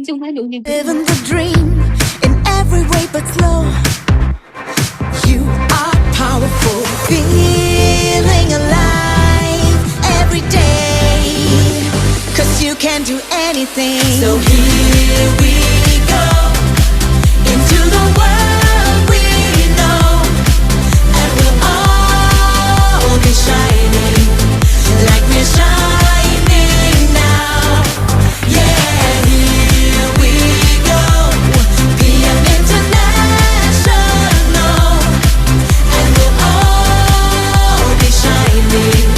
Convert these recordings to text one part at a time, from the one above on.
김종환 오늘 Living the dream in every way but slow. You are powerful, feeling alive every day. 'Cause you can do anything. So here we go into the world we know, and we'll all be shining like we're shining now. Yeah, here we go, PM International, and we'll all be shining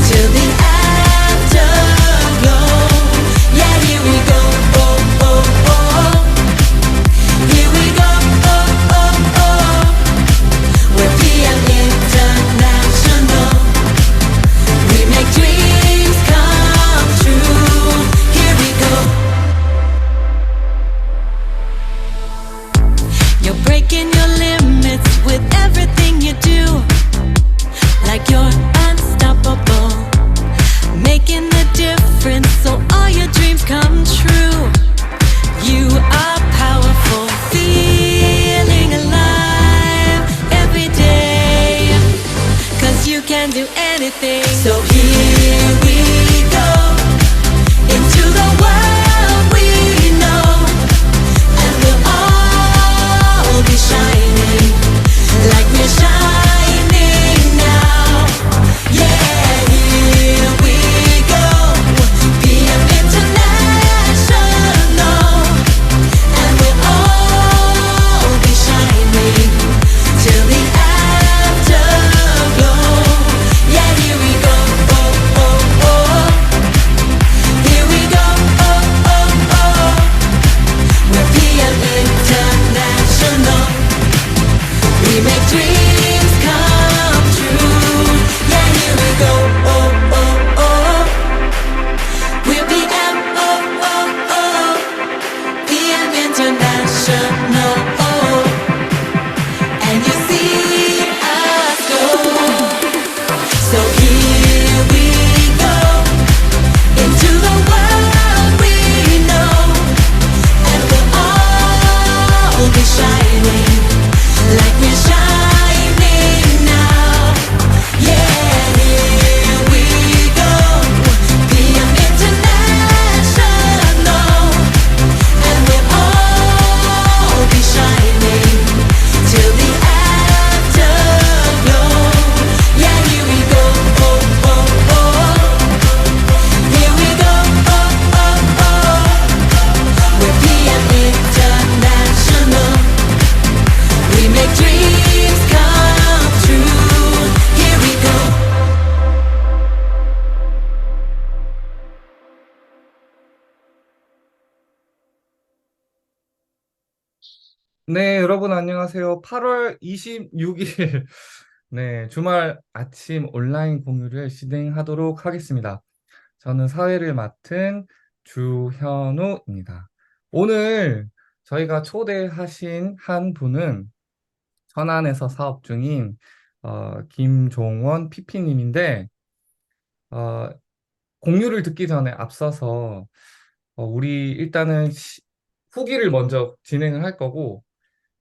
till the afterglow. Yeah, here we go, oh, oh, oh. Here we go, oh, oh, oh. We're PM International. We make dreams come true. Here we go. You're breaking your limits with everything you do. Like you're unstoppable, making the difference so all your dreams come true. You are powerful, feeling alive every day. 'Cause you can do anything. So here we go into the world we know, and we'll all be shining like we're shining now. Yeah, here we go, PM International, and we'll all be shining till the afterglow. Yeah, here we go, oh, oh, oh. Here we go, oh, oh, oh. We're PM International. We make dreams come true. Yeah, here we go, oh, oh, oh. We're PM, oh, oh, oh. PM International, oh. And you see us go. So here we go into the world we know, and we'll all be shining like we're shining now. Yeah, here we go, PM International, and we'll all be shining till the afterglow. Yeah, here we go, oh, oh, oh. Here we go, oh, oh, oh. We're PM International. We make dreams come true. Here we go. 네, 여러분 안녕하세요. 8월 26일 네, 주말 아침 온라인 공유를 진행하도록 하겠습니다. 저는 사회를 맡은 주현우입니다. 오늘 저희가 초대하신 한 분은 천안에서 사업 중인 김종원 PP님인데 공유를 듣기 전에 앞서서 우리 일단은 후기를 먼저 진행을 할 거고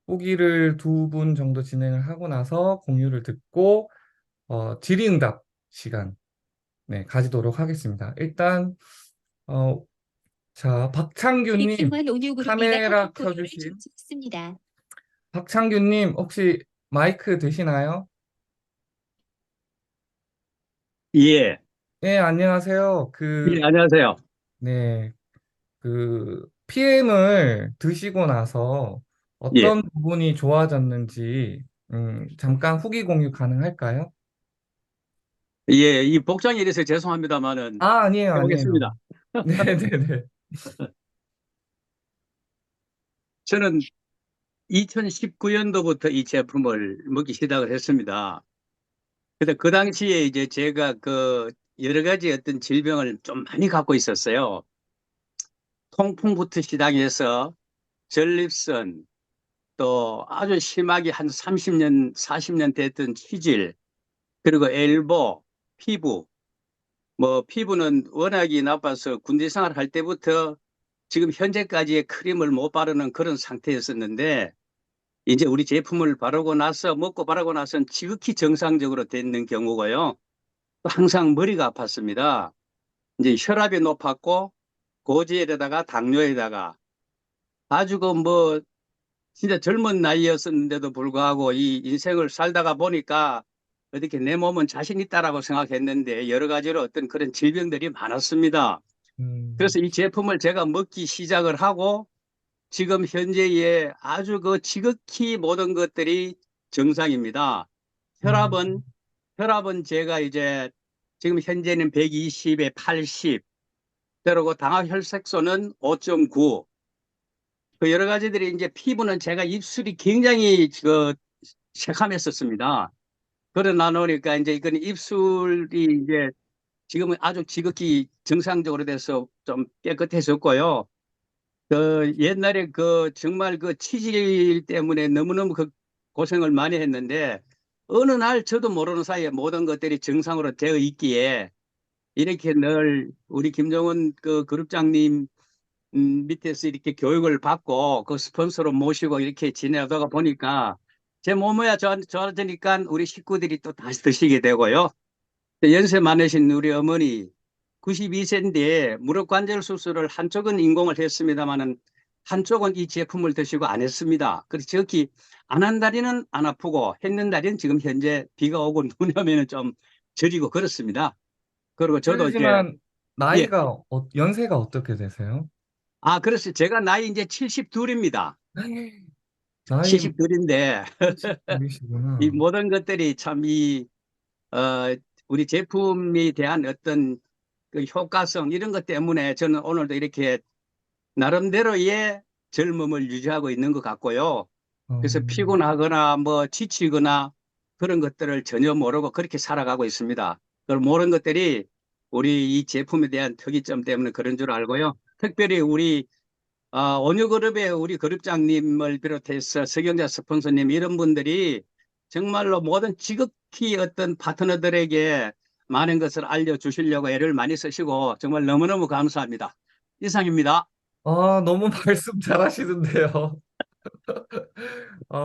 후기를 2분 정도 진행을 하고 나서 공유를 듣고 질의응답 시간 가지도록 하겠습니다. 일단 자, 박창규님 김종환 오늘 카메라 그룹이가 코코코를 켜주신 준비했습니다. 박창규님 혹시 마이크 되시나요? 예, 네, 안녕하세요. 예, 안녕하세요. 네, PM을 드시고 나서 예, 어떤 부분이 좋아졌는지 잠깐 후기 공유 가능할까요? 예, 이 복장에 이래서 죄송합니다만은 아니에요, 해보겠습니다. 아니에요. 네네네. 저는 2019년도부터 이 제품을 먹기 시작을 했습니다. 근데 그 당시에 이제 제가 여러 가지 어떤 질병을 좀 많이 갖고 있었어요. 통풍부터 시작해서 전립선, 또 아주 심하게 한 30년, 40년 됐던 치질, 그리고 엘보, 피부. 피부는 워낙이 나빠서 군대 생활할 때부터 지금 현재까지의 크림을 못 바르는 그런 상태였었는데 이제 우리 제품을 바르고 나서 먹고 바르고 나서는 지극히 정상적으로 되는 경우고요. 또 항상 머리가 아팠습니다. 이제 혈압이 높았고 고지혈에다가 당뇨에다가 아주 그 뭐 진짜 젊은 나이였었는데도 불구하고 이 인생을 살다가 보니까 어떻게 내 몸은 자신 있다라고 생각했는데 여러 가지로 어떤 그런 질병들이 많았습니다. 그래서 이 제품을 제가 먹기 시작을 하고 지금 현재의 아주 그 지극히 모든 것들이 정상입니다. 혈압은 제가 이제 지금 현재는 120에 80, 그리고 당화혈색소는 5.9. 그 여러 가지들이 이제 피부는 제가 입술이 굉장히 그 새카맸었습니다. 그러나 놓으니까 이제 이건 입술이 이제 지금은 아주 지극히 정상적으로 돼서 좀 깨끗해졌고요. 그 옛날에 그 정말 그 치질 때문에 너무너무 그 고생을 많이 했는데 어느 날 저도 모르는 사이에 모든 것들이 정상으로 되어 있기에 이렇게 늘 우리 김정은 그 그룹장님 밑에서 이렇게 교육을 받고 그 스폰서로 모시고 이렇게 지내다가 보니까 제 몸이야 좋아지니까 우리 식구들이 또 다시 드시게 되고요. 연세 많으신 우리 어머니 92세인데 무릎 관절 수술을 한쪽은 인공을 했습니다만은 한쪽은 이 제품을 드시고 안 했습니다. 그래서 정확히 안 한 다리는 안 아프고 했는 다리는 지금 현재 비가 오고 눈이 오면 좀 저리고 그렇습니다. 그리고 저도 이제 실례지만 예. 나이가 연세가 어떻게 되세요? 그래서 제가 나이 이제 72입니다. 나이 72인데 이 72이시구나. 모든 것들이 참 우리 제품에 대한 어떤 그 효과성 이런 것 때문에 저는 오늘도 이렇게 나름대로의 젊음을 유지하고 있는 것 같고요. 그래서 피곤하거나 뭐 지치거나 그런 것들을 전혀 모르고 그렇게 살아가고 있습니다. 그 모든 것들이 우리 이 제품에 대한 특이점 때문에 그런 줄 알고요. 특별히 우리 온유그룹의 우리 그룹장님을 비롯해서 석영자 스폰서님 이런 분들이 정말로 모든 지극히 어떤 파트너들에게 많은 것을 알려주시려고 애를 많이 쓰시고 정말 너무너무 감사합니다. 이상입니다. 너무 말씀 잘하시는데요.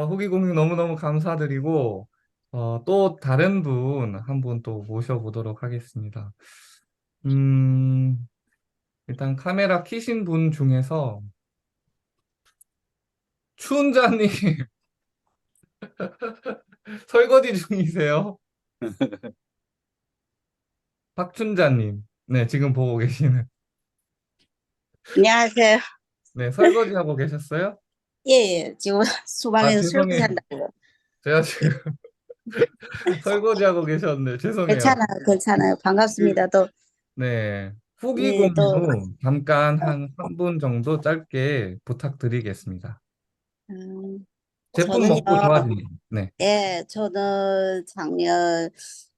후기 공유 너무너무 감사드리고, 또 다른 분 한 분 또 모셔보도록 하겠습니다. 일단 카메라 켜신 분 중에서 추운자님 설거지 중이세요? 박춘자님, 네, 지금 보고 계시는. 안녕하세요. 네, 설거지 하고 계셨어요? 예, 예. 지금 수방에서 설거지 죄송해요. 한다고요. 제가 지금 설거지 하고 계셨는데, 죄송해요. 괜찮아요, 괜찮아요. 그, 반갑습니다. 또, 네, 후기 예, 또, 공유 잠깐 한 3분 정도 짧게 부탁드리겠습니다. 음, 제품 저는요, 먹고 좋아집니다. 네. 예, 저는 작년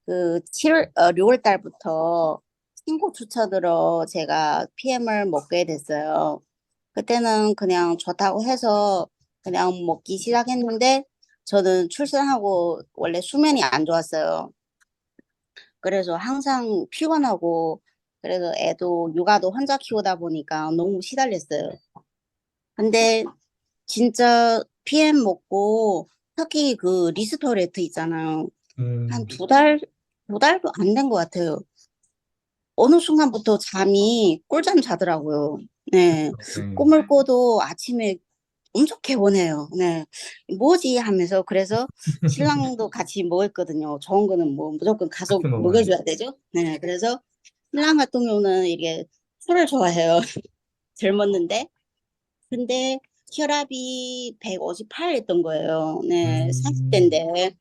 6월 달부터 친구 추천으로 제가 PM을 먹게 됐어요. 그때는 그냥 좋다고 해서 그냥 먹기 시작했는데, 저는 출산하고 원래 수면이 안 좋았어요. 그래서 항상 피곤하고 그래서 애도 육아도 혼자 키우다 보니까 너무 시달렸어요. 근데 진짜 PM 먹고 특히 그 리스토레트 있잖아요. 한 음, 2달도 안 된 것 같아요. 어느 순간부터 잠이 꿀잠 자더라고요. 네. 네. 꿈을 꿔도 아침에 엄청 개운해요. 네. 뭐지 하면서 그래서 신랑도 같이 먹었거든요. 좋은 거는 뭐 무조건 가서 같이 먹어요. 먹여줘야 되죠. 네. 그래서 신랑 같은 경우는 이게 술을 좋아해요. 젊었는데. 근데 혈압이 158 했던 거예요. 네. 음, 40대인데.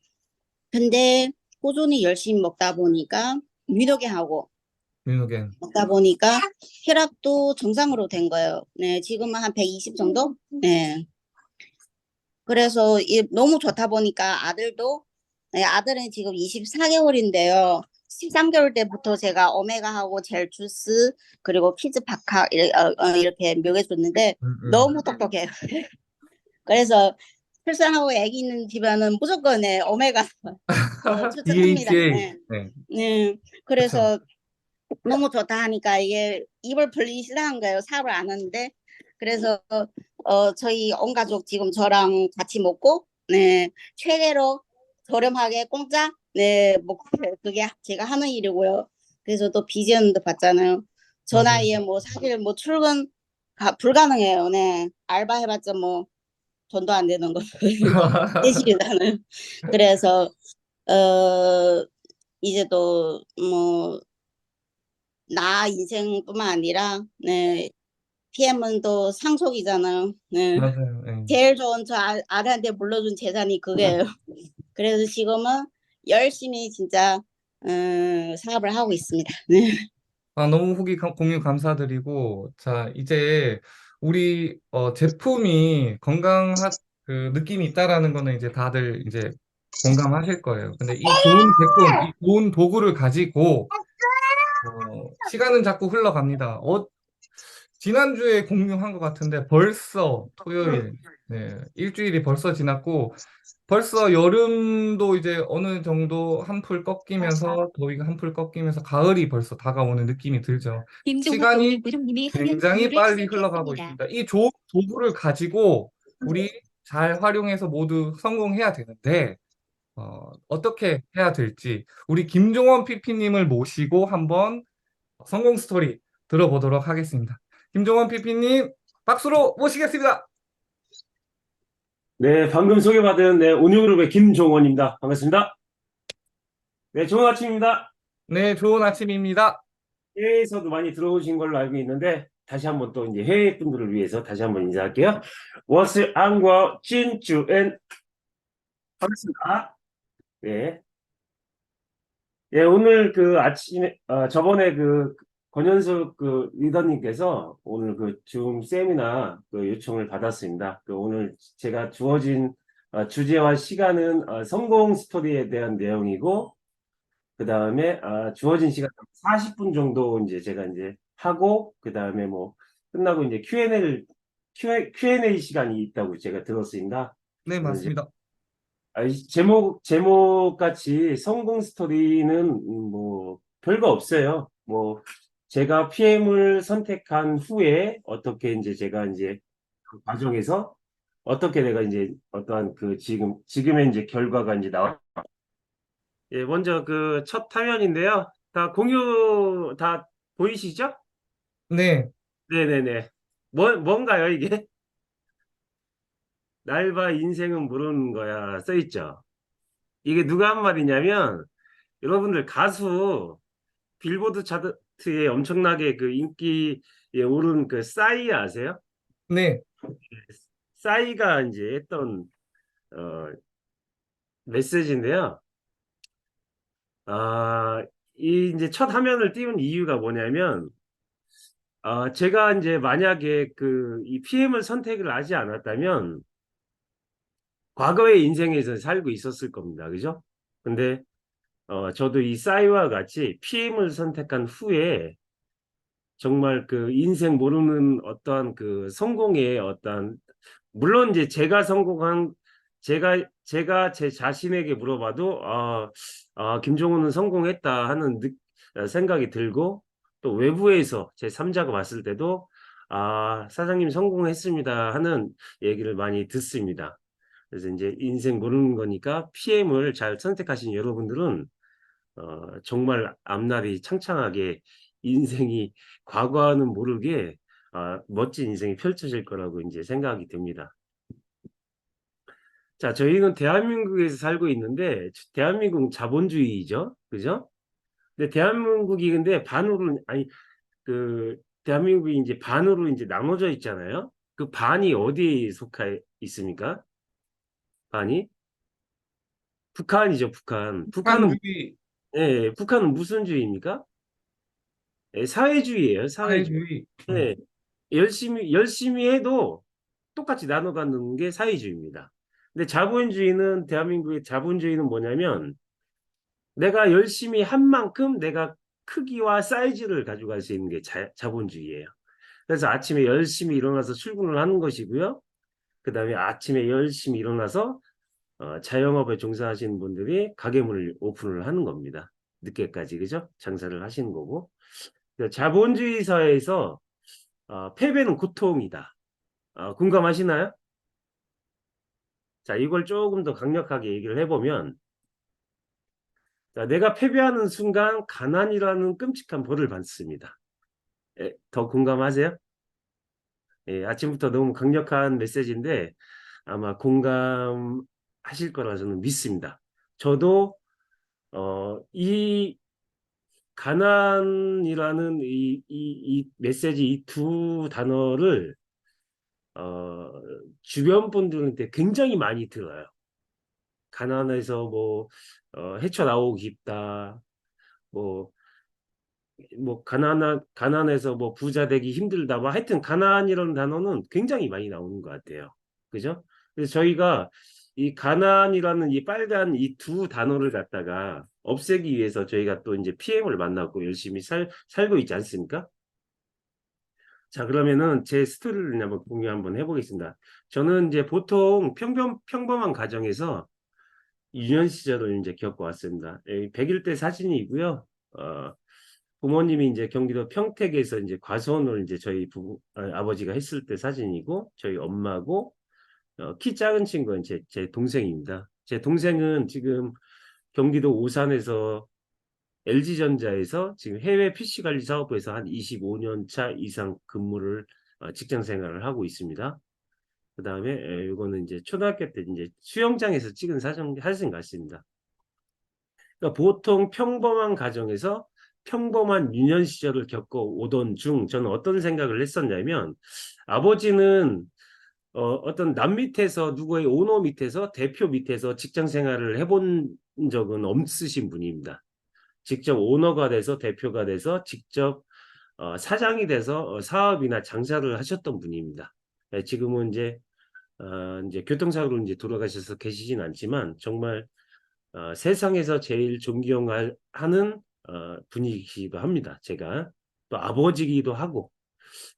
근데 꾸준히 열심히 먹다 보니까 위로게 하고 민호겐. 먹다 보니까 혈압도 정상으로 된 거예요. 네. 지금은 한 120 정도? 네. 그래서 너무 좋다 보니까 아들도, 네, 아들은 지금 24개월인데요. 13개월 때부터 제가 오메가하고 젤 주스 그리고 키즈 바카 이렇게 먹여줬는데 너무 똑똑해요. 그래서 출산하고 아기 있는 집안은 무조건 네, 오메가 추천합니다. DHA. 네. 네, 네. 그렇죠. 그래서 너무 좋다 하니까 이게 입을 벌리기 싫어한 거예요. 사업을 안 하는데 그래서 저희 온 가족 지금 저랑 같이 먹고 네 최대로 저렴하게 공짜 네 먹고 그게 제가 하는 일이고요. 그래서 또 비전도 받잖아요. 저 맞아요. 나이에 뭐 사실 뭐 출근 불가능해요. 네 알바 해봤자 뭐 돈도 안 되는 거 대신이잖아요. 그래서 이제 또 뭐 나 인생뿐만 아니라 네 PM은 또 상속이잖아요. 네. 맞아요. 예. 제일 좋은 저 아들한테 물려준 재산이 그게요. 그래서 지금은 열심히 진짜 사업을 하고 있습니다. 네. 아, 너무 후기 공유 감사드리고, 자, 이제 우리 제품이 건강한 그 느낌이 있다라는 거는 이제 다들 이제 공감하실 거예요. 근데 이 좋은 제품, 이 좋은 도구를 가지고 시간은 자꾸 흘러갑니다. 지난주에 공유한 것 같은데 벌써 토요일, 네, 일주일이 벌써 지났고 벌써 여름도 이제 어느 정도 한풀 꺾이면서 더위가 한풀 꺾이면서 가을이 벌써 다가오는 느낌이 들죠. 시간이 굉장히 빨리 흘러가고 있습니다. 이 좋은 도구를 가지고 우리 잘 활용해서 모두 성공해야 되는데 어떻게 해야 될지 우리 김종원 PP님을 모시고 한번 성공 스토리 들어보도록 하겠습니다. 김종원 PP님 박수로 모시겠습니다. 네, 방금 소개받은 네, 온유그룹의 김종원입니다. 반갑습니다. 네, 좋은 아침입니다. 네, 좋은 아침입니다. 해외에서도 많이 들어오신 걸로 알고 있는데 다시 한번 또 이제 해외 분들을 위해서 다시 한번 인사할게요. 워스 안과 진주엔 반갑습니다. 네, 예, 오늘 그 아침에 저번에 그 권현숙 그 리더님께서 오늘 그 줌 세미나 그 요청을 받았습니다. 그 오늘 제가 주어진 주제와 시간은 성공 스토리에 대한 내용이고 그 다음에 주어진 시간 40분 정도 이제 제가 이제 하고 그 다음에 뭐 끝나고 이제 Q&A 시간이 있다고 제가 들었습니다. 네, 그래서 이제 맞습니다. 이 제목 같이 성공 스토리는 뭐 별거 없어요. 뭐 제가 PM을 선택한 후에 어떻게 이제 제가 이제 그 과정에서 어떻게 내가 이제 어떠한 그 지금의 이제 결과가 이제 예, 먼저 그 첫 화면인데요. 다 공유 다 보이시죠? 네, 네네네. 뭔가요, 이게? 날 봐 인생은 모르는 거야. 써 있죠. 이게 누가 한 말이냐면, 여러분들 가수 빌보드 차트에 엄청나게 그 인기에 오른 그 싸이 아세요? 네, 싸이가 이제 했던, 어, 메시지인데요. 이 이제 첫 화면을 띄운 이유가 뭐냐면, 제가 이제 만약에 이 PM을 선택을 하지 않았다면 과거의 인생에서 살고 있었을 겁니다. 그죠? 근데 저도 이 싸이와 같이 PM을 선택한 후에 정말 그 인생 모르는 어떠한 그 성공의 어떠한 물론 이제 제가 제 자신에게 물어봐도 김종훈은 성공했다 하는 생각이 들고 또 외부에서 제 3자가 봤을 때도 사장님 성공했습니다 하는 얘기를 많이 듣습니다. 그래서 이제 인생 모르는 거니까 PM을 잘 선택하신 여러분들은 정말 앞날이 창창하게 인생이 과거와는 모르게 멋진 인생이 펼쳐질 거라고 이제 생각이 듭니다. 자, 저희는 대한민국에서 살고 있는데 대한민국은 자본주의죠, 그죠? 근데 대한민국이 근데 반으로 아니 대한민국이 이제 반으로 이제 나눠져 있잖아요. 그 반이 어디에 속해 있습니까? 반이 북한이죠, 북한. 한주의 북한은 무슨 주의입니까? 예, 사회주의예요, 사회주의. 사회주의. 예, 열심히 해도 똑같이 나눠 갖는 게 사회주의입니다. 근데 자본주의는 대한민국의 자본주의는 뭐냐면 내가 열심히 한 만큼 내가 크기와 사이즈를 가져갈 수 있는 게 자본주의예요. 그래서 아침에 열심히 일어나서 출근을 하는 것이고요. 그 다음에 아침에 열심히 일어나서 자영업에 종사하시는 분들이 가게문을 오픈을 하는 겁니다. 늦게까지 그죠? 장사를 하시는 거고. 자본주의 사회에서 패배는 고통이다. 공감하시나요? 자, 이걸 조금 더 강력하게 얘기를 해보면, 자, 내가 패배하는 순간 가난이라는 끔찍한 벌을 받습니다. 더 공감하세요? 아침부터 너무 강력한 메시지인데 아마 공감하실 거라 저는 믿습니다. 저도 이 가난이라는 이 메시지, 이 두 단어를 주변 분들한테 굉장히 많이 들어요. 가난해서 뭐 헤쳐나오기 쉽다. 뭐 가난해서 뭐 부자 되기 힘들다. 뭐 하여튼 가난이라는 단어는 굉장히 많이 나오는 것 같아요. 그죠? 그래서 저희가 이 가난이라는 이 빨간 이 두 단어를 갖다가 없애기 위해서 저희가 또 이제 PM을 만나고 열심히 살고 있지 않습니까? 자, 그러면은 제 스토리를 한번 공유 한번 해보겠습니다. 저는 이제 보통 평범한 가정에서 유년 시절을 이제 겪어왔습니다. 100일 때 사진이고요. 부모님이 이제 경기도 평택에서 이제 과수원을 이제 저희 아버지가 했을 때 사진이고, 저희 엄마고, 키 작은 친구는 제 동생입니다. 제 동생은 지금 경기도 오산에서 LG전자에서 지금 해외 PC 관리 사업부에서 한 25년 차 이상 근무를 직장 생활을 하고 있습니다. 그 다음에 이거는 이제 초등학교 때 이제 수영장에서 찍은 사진 같습니다. 그러니까 보통 평범한 가정에서 평범한 유년 시절을 겪어오던 중 저는 어떤 생각을 했었냐면, 아버지는 어떤 남 밑에서 누구의 오너 밑에서 대표 밑에서 직장 생활을 해본 적은 없으신 분입니다. 직접 오너가 돼서 대표가 돼서 직접 사장이 돼서 사업이나 장사를 하셨던 분입니다. 지금은 이제 교통사고로 이제 돌아가셔서 계시진 않지만 정말 세상에서 제일 존경하는 분이기도 합니다. 제가 또 아버지기도 하고,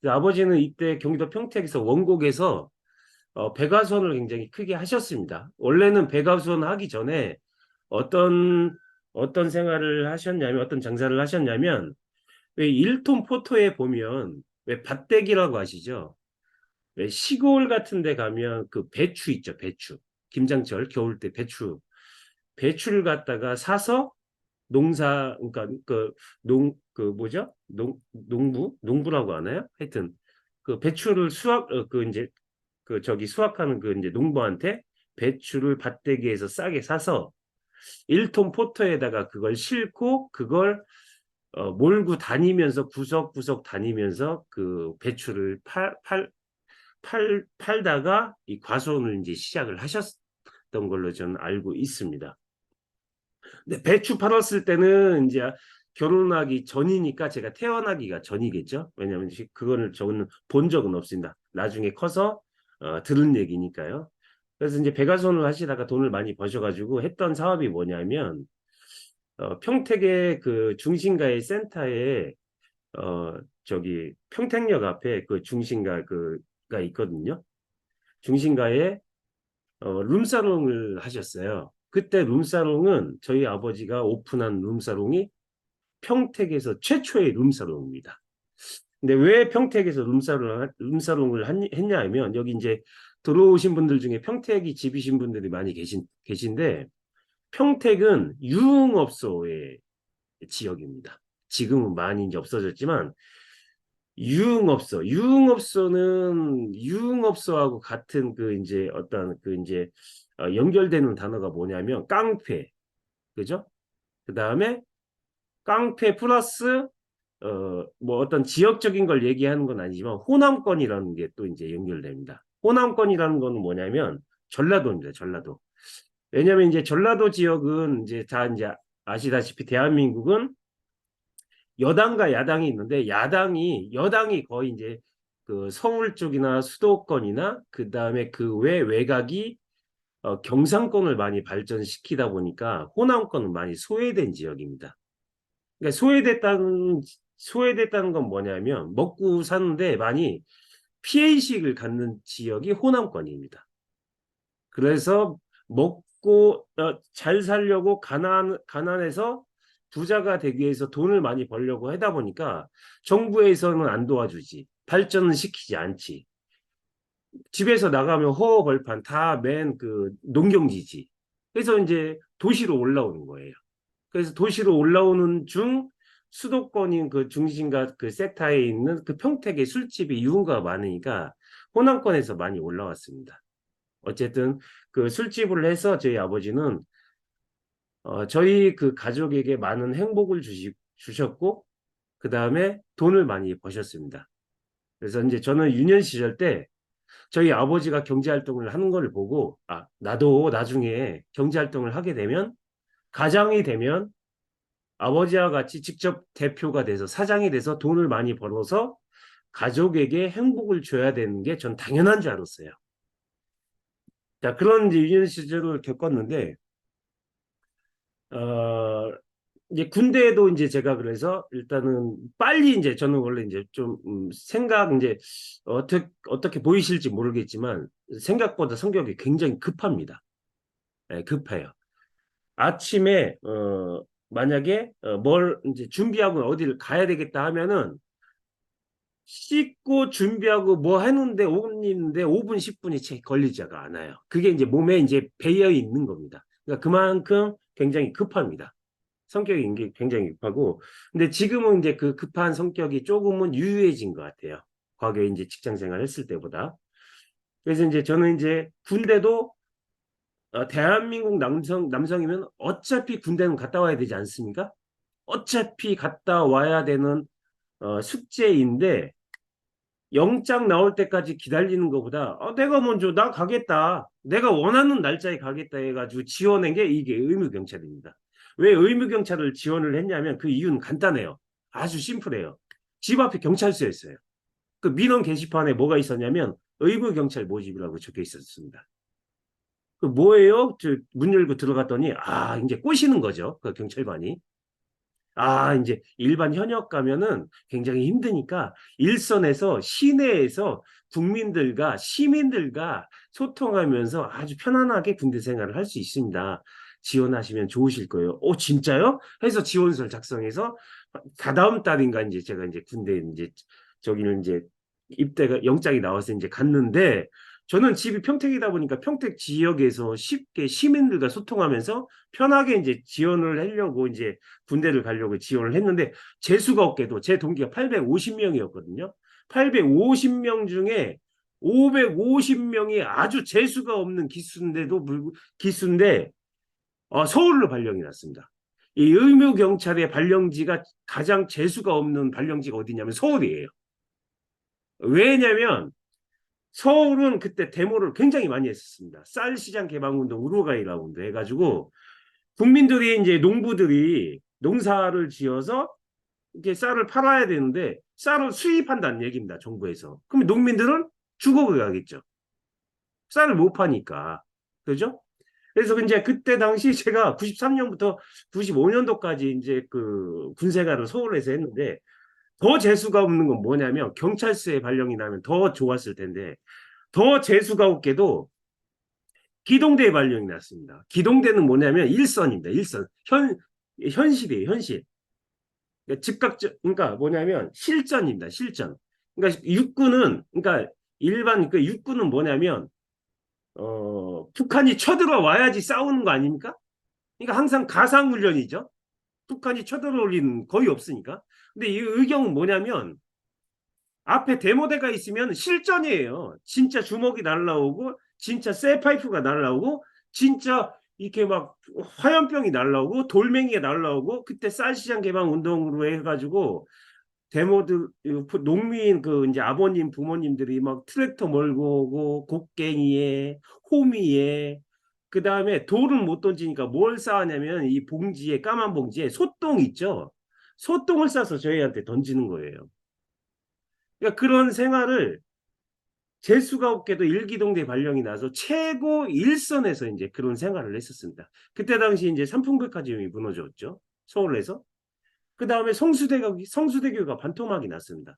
아버지는 이때 경기도 평택에서 원곡에서 배가수원을 굉장히 크게 하셨습니다. 원래는 배가수원 하기 전에 어떤 생활을 하셨냐면, 어떤 장사를 하셨냐면, 왜 1톤 포토에 보면 왜 밭대기라고 아시죠? 왜 시골 같은 데 가면 그 배추 있죠, 배추. 김장철 겨울 때 배추를 갖다가 사서 농사, 그러니까 뭐죠? 농부라고 하나요? 하여튼 그 배추를 수확하는 그 이제 농부한테 배추를 밭대기에서 싸게 사서 1톤 포터에다가 그걸 싣고 그걸 몰고 다니면서 구석구석 다니면서 그 배추를 팔다가 이 과수원을 이제 시작을 하셨던 걸로 저는 알고 있습니다. 근데 배추 팔았을 때는 이제 결혼하기 전이니까 제가 태어나기가 전이겠죠. 왜냐하면 그거는 저는 본 적은 없습니다. 나중에 커서 들은 얘기니까요. 그래서 이제 배가수원을 하시다가 돈을 많이 버셔가지고 했던 사업이 뭐냐면, 평택의 그 중심가의 센터에 평택역 앞에 그 중심가가 있거든요. 중심가에 룸사롱을 하셨어요. 그때 룸사롱은 저희 아버지가 오픈한 룸사롱이 평택에서 최초의 룸사롱입니다. 근데 왜 평택에서 룸사롱을 했냐 하면, 여기 이제 들어오신 분들 중에 평택이 집이신 분들이 많이 계신데, 평택은 유흥업소의 지역입니다. 지금은 많이 이제 없어졌지만, 유흥업소는 유흥업소하고 같은 그 이제 어떤 그 이제 연결되는 단어가 뭐냐면 깡패, 그죠? 그 다음에 깡패 플러스 뭐 어떤 지역적인 걸 얘기하는 건 아니지만 호남권이라는 게 또 이제 연결됩니다. 호남권이라는 거는 뭐냐면 전라도입니다. 전라도. 왜냐하면 이제 전라도 지역은 이제 다 이제 아시다시피 대한민국은 여당과 야당이 있는데, 여당이 거의 이제 그 서울 쪽이나 수도권이나 그 다음에 그 외곽이 경상권을 많이 발전시키다 보니까 호남권은 많이 소외된 지역입니다. 그러니까 소외됐다는 건 뭐냐면 먹고 사는데 많이 피해의식을 갖는 지역이 호남권입니다. 그래서 먹고 잘 살려고 가난해서 부자가 되기 위해서 돈을 많이 벌려고 하다 보니까 정부에서는 안 도와주지, 발전은 시키지 않지. 집에서 나가면 허허벌판 다 맨 그 농경지지. 그래서 이제 도시로 올라오는 거예요. 그래서 도시로 올라오는 중 수도권인 그 중심가 그 섹터에 있는 그 평택의 술집이 유흥가가 많으니까 호남권에서 많이 올라왔습니다. 어쨌든 그 술집을 해서 저희 아버지는 저희 그 가족에게 많은 행복을 주셨고 그 다음에 돈을 많이 버셨습니다. 그래서 이제 저는 유년 시절 때 저희 아버지가 경제활동을 하는 걸 보고 나도 나중에 경제활동을 하게 되면 가장이 되면 아버지와 같이 직접 대표가 돼서 사장이 돼서 돈을 많이 벌어서 가족에게 행복을 줘야 되는 게 전 당연한 줄 알았어요. 자, 그런 이제 유년 시절을 겪었는데 이제 군대에도 이제 제가 그래서 일단은 빨리 이제 저는 원래 이제 좀 생각 이제 어떻게 보이실지 모르겠지만 생각보다 성격이 굉장히 급합니다. 네, 급해요. 아침에 만약에 뭘 이제 준비하고 어디를 가야 되겠다 하면은 씻고 준비하고 뭐 해놓는데 5분 10분이 채 걸리지가 않아요. 그게 이제 몸에 이제 배어 있는 겁니다. 그러니까 그만큼 굉장히 급합니다. 성격이 굉장히 급하고, 근데 지금은 이제 그 급한 성격이 조금은 유유해진 것 같아요. 과거에 이제 직장 생활 했을 때보다. 그래서 이제 저는 이제 군대도 대한민국 남성이면 어차피 군대는 갔다 와야 되지 않습니까? 어차피 갔다 와야 되는 숙제인데 영장 나올 때까지 기다리는 것보다 내가 먼저 나 가겠다. 내가 원하는 날짜에 가겠다 해가지고 지원한 게 이게 의무경찰입니다. 왜 의무경찰을 지원을 했냐면 그 이유는 간단해요. 아주 심플해요. 집 앞에 경찰서였어요. 그 민원 게시판에 뭐가 있었냐면 의무경찰 모집이라고 적혀 있었습니다. 그 뭐예요? 문 열고 들어갔더니 이제 꼬시는 거죠. 그 경찰관이. 이제 일반 현역 가면은 굉장히 힘드니까 일선에서 시내에서 국민들과 시민들과 소통하면서 아주 편안하게 군대 생활을 할 수 있습니다. 지원하시면 좋으실 거예요. 진짜요? 해서 지원서를 작성해서 다다음 달인가 이제 제가 이제 군대 이제 저기는 이제 입대가 영장이 나와서 이제 갔는데 저는 집이 평택이다 보니까 평택 지역에서 쉽게 시민들과 소통하면서 편하게 이제 지원을 하려고 이제 군대를 가려고 지원을 했는데 재수가 없게도 제 동기가 850명이었거든요. 850명 중에 550명이 아주 재수가 없는 기수인데 서울로 발령이 났습니다. 이 의무경찰의 발령지가 가장 재수가 없는 발령지가 어디냐면 서울이에요. 왜냐면 서울은 그때 데모를 굉장히 많이 했었습니다. 쌀시장 개방운동, 우루과이 라운드 해가지고 국민들이 이제 농부들이 농사를 지어서 이렇게 쌀을 팔아야 되는데 쌀을 수입한다는 얘기입니다. 정부에서. 그럼 농민들은 죽어가겠죠. 쌀을 못 파니까. 그죠? 그래서 이제 그때 당시 제가 93년부터 95년도까지 이제 그 군생활을 서울에서 했는데 더 재수가 없는 건 뭐냐면 경찰서에 발령이 나면 더 좋았을 텐데 더 재수가 없게도 기동대에 발령이 났습니다. 기동대는 뭐냐면 일선입니다. 일선. 현실이에요. 현실. 그러니까 그러니까 뭐냐면 실전입니다. 실전. 그러니까 육군은 그러니까 일반 그 육군은 뭐냐면 북한이 쳐들어와야지 싸우는 거 아닙니까? 그러니까 항상 가상훈련이죠. 북한이 쳐들어올 리는 거의 없으니까. 근데 이 의경은 뭐냐면 앞에 데모대가 있으면 실전이에요. 진짜 주먹이 날라오고 진짜 쇠파이프가 날라오고 진짜 이렇게 막 화염병이 날라오고 돌멩이가 날라오고 그때 쌀시장 개방 운동으로 해가지고 데모들 농민 그 이제 아버님 부모님들이 막 트랙터 몰고 오고 곡괭이에 호미에 그 다음에 돌은 못 던지니까 뭘 쌓았냐면 이 봉지에 까만 봉지에 소똥 있죠. 소똥을 싸서 저희한테 던지는 거예요. 그러니까 그런 생활을 재수가 없게도 일기동대 발령이 나서 최고 일선에서 이제 그런 생활을 했었습니다. 그때 당시 이제 삼풍백화점이 무너졌죠. 서울에서. 그 다음에 성수대교가 반토막이 났습니다.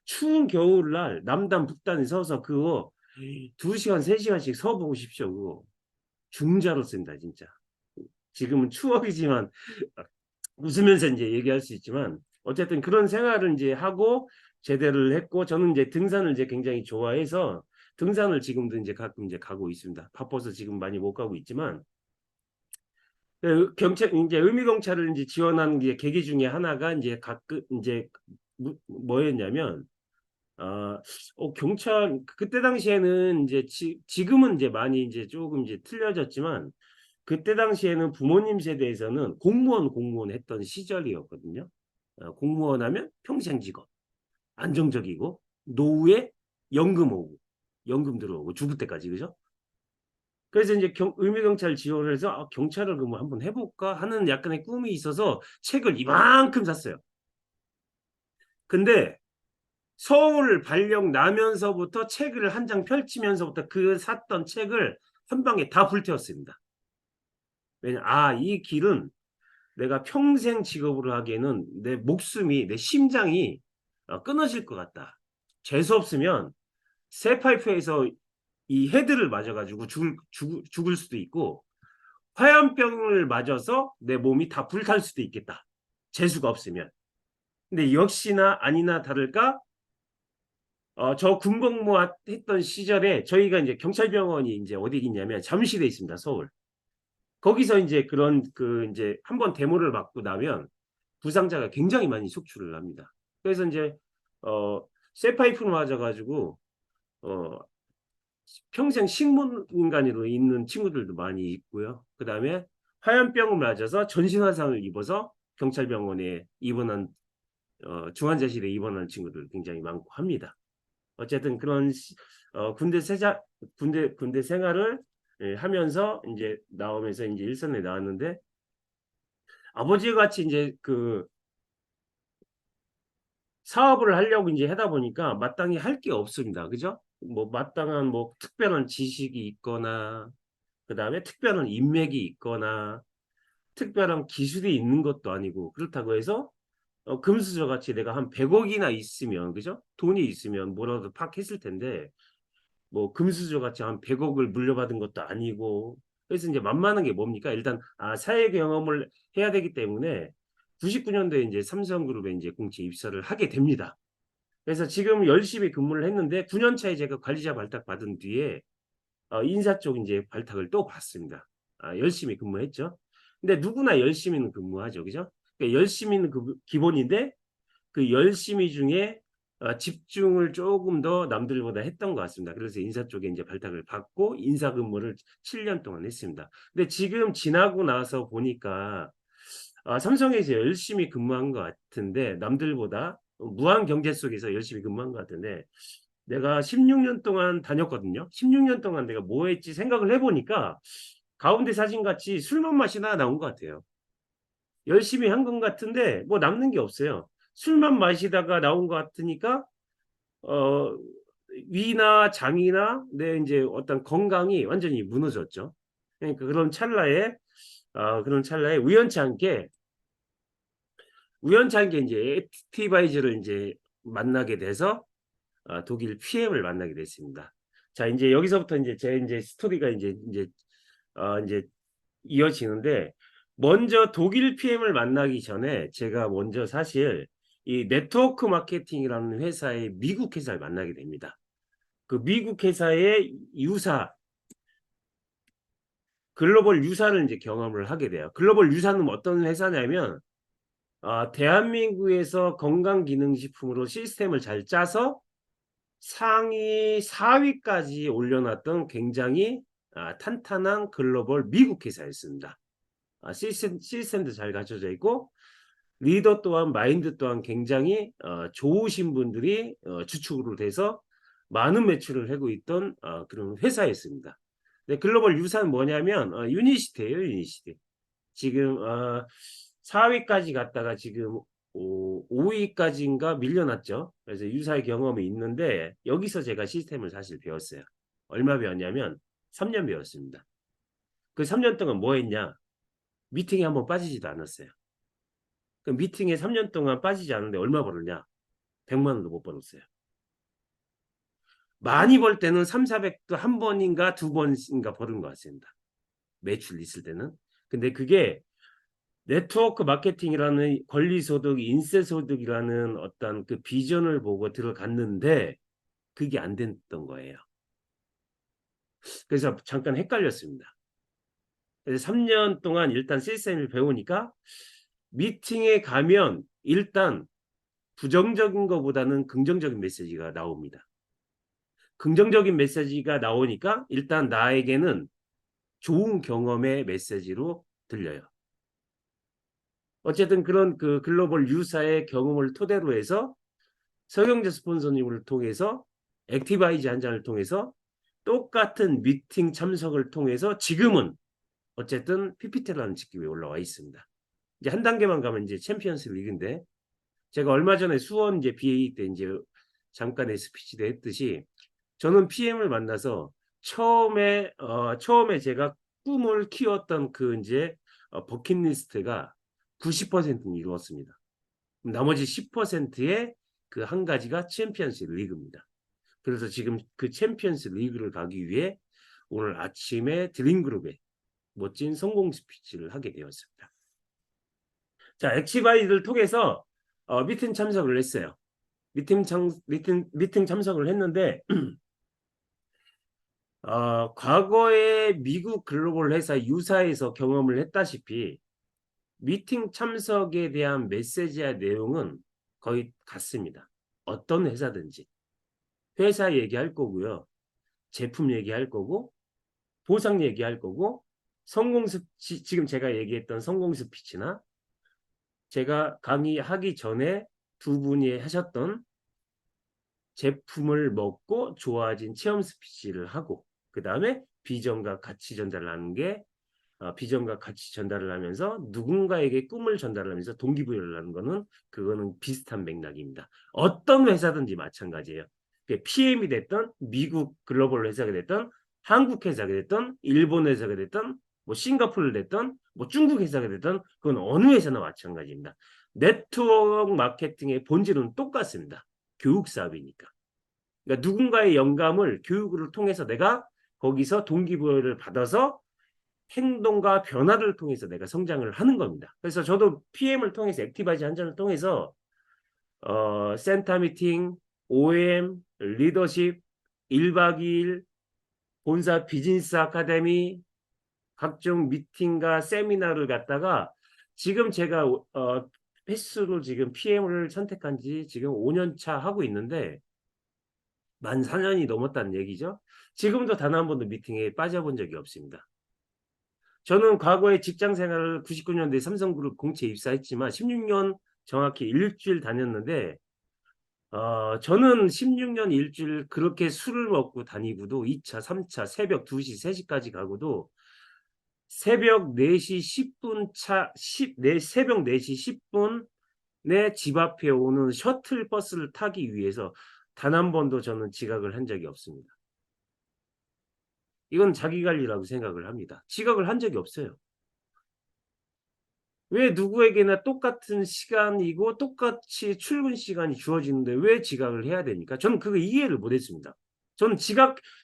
추운 겨울날 남단 북단에 서서 그거 2시간 3시간씩 서 보십시오. 그거 중자로씁니다. 진짜. 지금은 추억이지만 웃으면서 이제 얘기할 수 있지만 어쨌든 그런 생활을 이제 하고 제대를 했고 저는 이제 등산을 이제 굉장히 좋아해서 등산을 지금도 이제 가끔 이제 가고 있습니다. 바빠서 지금 많이 못 가고 있지만 경찰 이제 의미 경찰을 이제 지원하는 게 계기 중에 하나가 이제 가끔 이제 뭐였냐면 경찰 그때 당시에는 이제 지금은 이제 많이 이제 조금 이제 틀려졌지만 그때 당시에는 부모님 세대에서는 공무원 했던 시절이었거든요. 공무원 하면 평생 직업, 안정적이고 노후에 연금 오고 연금 들어오고 죽을 때까지 그죠? 그래서 이제 의미 경찰 지원을 해서 경찰을 그럼 한번 해볼까 하는 약간의 꿈이 있어서 책을 이만큼 샀어요. 근데 서울 발령 나면서부터 책을 한 장 펼치면서부터 그 샀던 책을 한 방에 다 불태웠습니다. 왜냐, 이 길은 내가 평생 직업으로 하기에는 내 목숨이, 내 심장이 끊어질 것 같다. 재수 없으면 새 파이프에서 이 헤드를 맞아가지고 죽을 수도 있고 화염병을 맞아서 내 몸이 다 불탈 수도 있겠다. 재수가 없으면. 근데 역시나 아니나 다를까 저 군복무 했던 시절에 저희가 이제 경찰병원이 이제 어디 있냐면 잠실에 있습니다. 서울. 거기서 이제 그런 이제 한번 데모를 맞고 나면 부상자가 굉장히 많이 속출을 합니다. 그래서 이제 쇠파이프를 맞아가지고 평생 식물인간으로 있는 친구들도 많이 있고요. 그 다음에 화염병을 맞아서 전신화상을 입어서 경찰병원에 입원한 중환자실에 입원한 친구들 굉장히 많고 합니다. 어쨌든 그런 군대 생활을 하면서 이제 나오면서 이제 일선에 나왔는데 아버지가 같이 이제 사업을 하려고 이제 하다 보니까 마땅히 할 게 없습니다. 그죠? 뭐 마땅한 뭐 특별한 지식이 있거나 그다음에 특별한 인맥이 있거나 특별한 기술이 있는 것도 아니고 그렇다고 해서 금수저 같이 내가 한 100억이나 있으면 그죠? 돈이 있으면 뭐라도 팍 했을 텐데 뭐 금수저 같이 한 100억을 물려받은 것도 아니고 그래서 이제 만만한 게 뭡니까? 일단 사회 경험을 해야 되기 때문에 99년도에 이제 삼성그룹에 이제 공채 입사를 하게 됩니다. 그래서 지금 열심히 근무를 했는데 9년 차에 제가 관리자 발탁 받은 뒤에 인사 쪽 이제 발탁을 또 받습니다. 열심히 근무했죠. 근데 누구나 열심히는 근무하죠, 그죠? 그러니까 열심히는 기본인데 그 열심히 중에 집중을 조금 더 남들보다 했던 것 같습니다. 그래서 인사 쪽에 이제 발탁을 받고 인사 근무를 7년 동안 했습니다. 근데 지금 지나고 나서 보니까 삼성에서 열심히 근무한 것 같은데 남들보다 무한 경제 속에서 열심히 근무한 것 같은데 내가 16년 동안 다녔거든요. 16년 동안 내가 뭐 했지 생각을 해보니까 가운데 사진 같이 술만 마시나 나온 것 같아요. 열심히 한 것 같은데 뭐 남는 게 없어요. 술만 마시다가 나온 것 같으니까 위나 장이나 내 이제 어떤 건강이 완전히 무너졌죠. 그러니까 그런 찰나에 우연치 않게 이제 에티바이저를 이제 만나게 돼서 독일 PM을 만나게 됐습니다. 자, 이제 여기서부터 이제 제 이제 스토리가 이제 이어지는데 먼저 독일 PM을 만나기 전에 제가 먼저 사실 이 네트워크 마케팅이라는 회사의 미국 회사를 만나게 됩니다. 그 미국 회사의 글로벌 유사를 이제 경험을 하게 돼요. 글로벌 유사는 어떤 회사냐면 대한민국에서 건강기능식품으로 시스템을 잘 짜서 상위 4위까지 올려놨던 굉장히 탄탄한 글로벌 미국 회사였습니다. 시스템도 잘 갖춰져 있고 리더 또한 마인드 또한 굉장히 좋으신 분들이 주축으로 돼서 많은 매출을 하고 있던 그런 회사였습니다. 네, 글로벌 유사는 뭐냐면 유니시티예요. 유니시티. 지금 4위까지 갔다가 지금 5위까지인가 밀려났죠. 그래서 유사의 경험이 있는데 여기서 제가 시스템을 사실 배웠어요. 얼마 배웠냐면 3년 배웠습니다. 그 3년 동안 뭐 했냐? 미팅에 한번 빠지지도 않았어요. 그 미팅에 3년 동안 빠지지 않는데 얼마 벌었냐? 100만 원도 못 벌었어요. 많이 벌 때는 3, 400도 한 번인가 두 번인가 버는 것 같습니다. 매출 있을 때는. 근데 그게 네트워크 마케팅이라는 권리소득, 인세소득이라는 어떤 그 비전을 보고 들어갔는데 그게 안 됐던 거예요. 그래서 잠깐 헷갈렸습니다. 그래서 3년 동안 일단 시스템을 배우니까 미팅에 가면 일단 부정적인 것보다는 긍정적인 메시지가 나옵니다. 긍정적인 메시지가 나오니까 일단 나에게는 좋은 경험의 메시지로 들려요. 어쨌든 그런 그 글로벌 유사의 경험을 토대로 해서 서경재 스폰서님을 통해서 액티바이즈 한 잔을 통해서 똑같은 미팅 참석을 통해서 지금은 어쨌든 PPT라는 직급에 올라와 있습니다. 이제 한 단계만 가면 이제 챔피언스 리그인데 제가 얼마 전에 수원 이제 BA 때 이제 잠깐 스피치도 했듯이 저는 PM을 만나서 처음에 제가 꿈을 키웠던 그 이제 버킷리스트가 90%는 이루었습니다. 나머지 10%의 그 한 가지가 챔피언스 리그입니다. 그래서 지금 그 챔피언스 리그를 가기 위해 오늘 아침에 드림그룹에 멋진 성공 스피치를 하게 되었습니다. 자, 엑시바이를 통해서 미팅 참석을 했어요. 미팅 참석을 했는데 과거에 미국 글로벌 회사 유사에서 경험을 했다시피 미팅 참석에 대한 메시지와 내용은 거의 같습니다. 어떤 회사든지 회사 얘기할 거고요. 제품 얘기할 거고 보상 얘기할 거고 지금 제가 얘기했던 성공 스피치나 제가 강의하기 전에 두 분이 하셨던 제품을 먹고 좋아진 체험 스피치를 하고 그 다음에 비전과 가치 전달을 하는 게 비전과 가치 전달을 하면서 누군가에게 꿈을 전달하면서 동기부여를 하는 거는 그거는 비슷한 맥락입니다. 어떤 회사든지 마찬가지예요. PM이 됐던 미국 글로벌 회사가 됐던 한국 회사가 됐던 일본 회사가 됐던 뭐 싱가포르를 됐던 뭐 중국 회사가 됐던 그건 어느 회사나 마찬가지입니다. 네트워크 마케팅의 본질은 똑같습니다. 교육 사업이니까. 그러니까 누군가의 영감을 교육을 통해서 내가 거기서 동기부여를 받아서 행동과 변화를 통해서 내가 성장을 하는 겁니다. 그래서 저도 PM을 통해서 액티바이즈 한 잔을 통해서 센터 미팅, OM, 리더십, 1박 2일, 본사 비즈니스 아카데미, 각종 미팅과 세미나를 갖다가 지금 제가 횟수로 지금 PM을 선택한 지 지금 5년 차 하고 있는데 만 4년이 넘었다는 얘기죠. 지금도 단 한 번도 미팅에 빠져본 적이 없습니다. 저는 과거에 직장 생활을 99년도에 삼성그룹 공채 입사했지만 16년 정확히 일주일 다녔는데 저는 16년 일주일 그렇게 술을 먹고 다니고도 2차, 3차, 새벽 2시, 3시까지 가고도 새벽 4시 10분 새벽 4시 10분에 집 앞에 오는 셔틀 버스를 타기 위해서 단 한 번도 저는 지각을 한 적이 없습니다. 이건 자기관리라고 생각을 합니다. 지각을 한 적이 없어요. 왜 누구에게나 똑같은 시간이고 똑같이 출근 시간이 주어지는데 왜 지각을 해야 됩니까? 저는 그거 이해를 못했습니다. 저는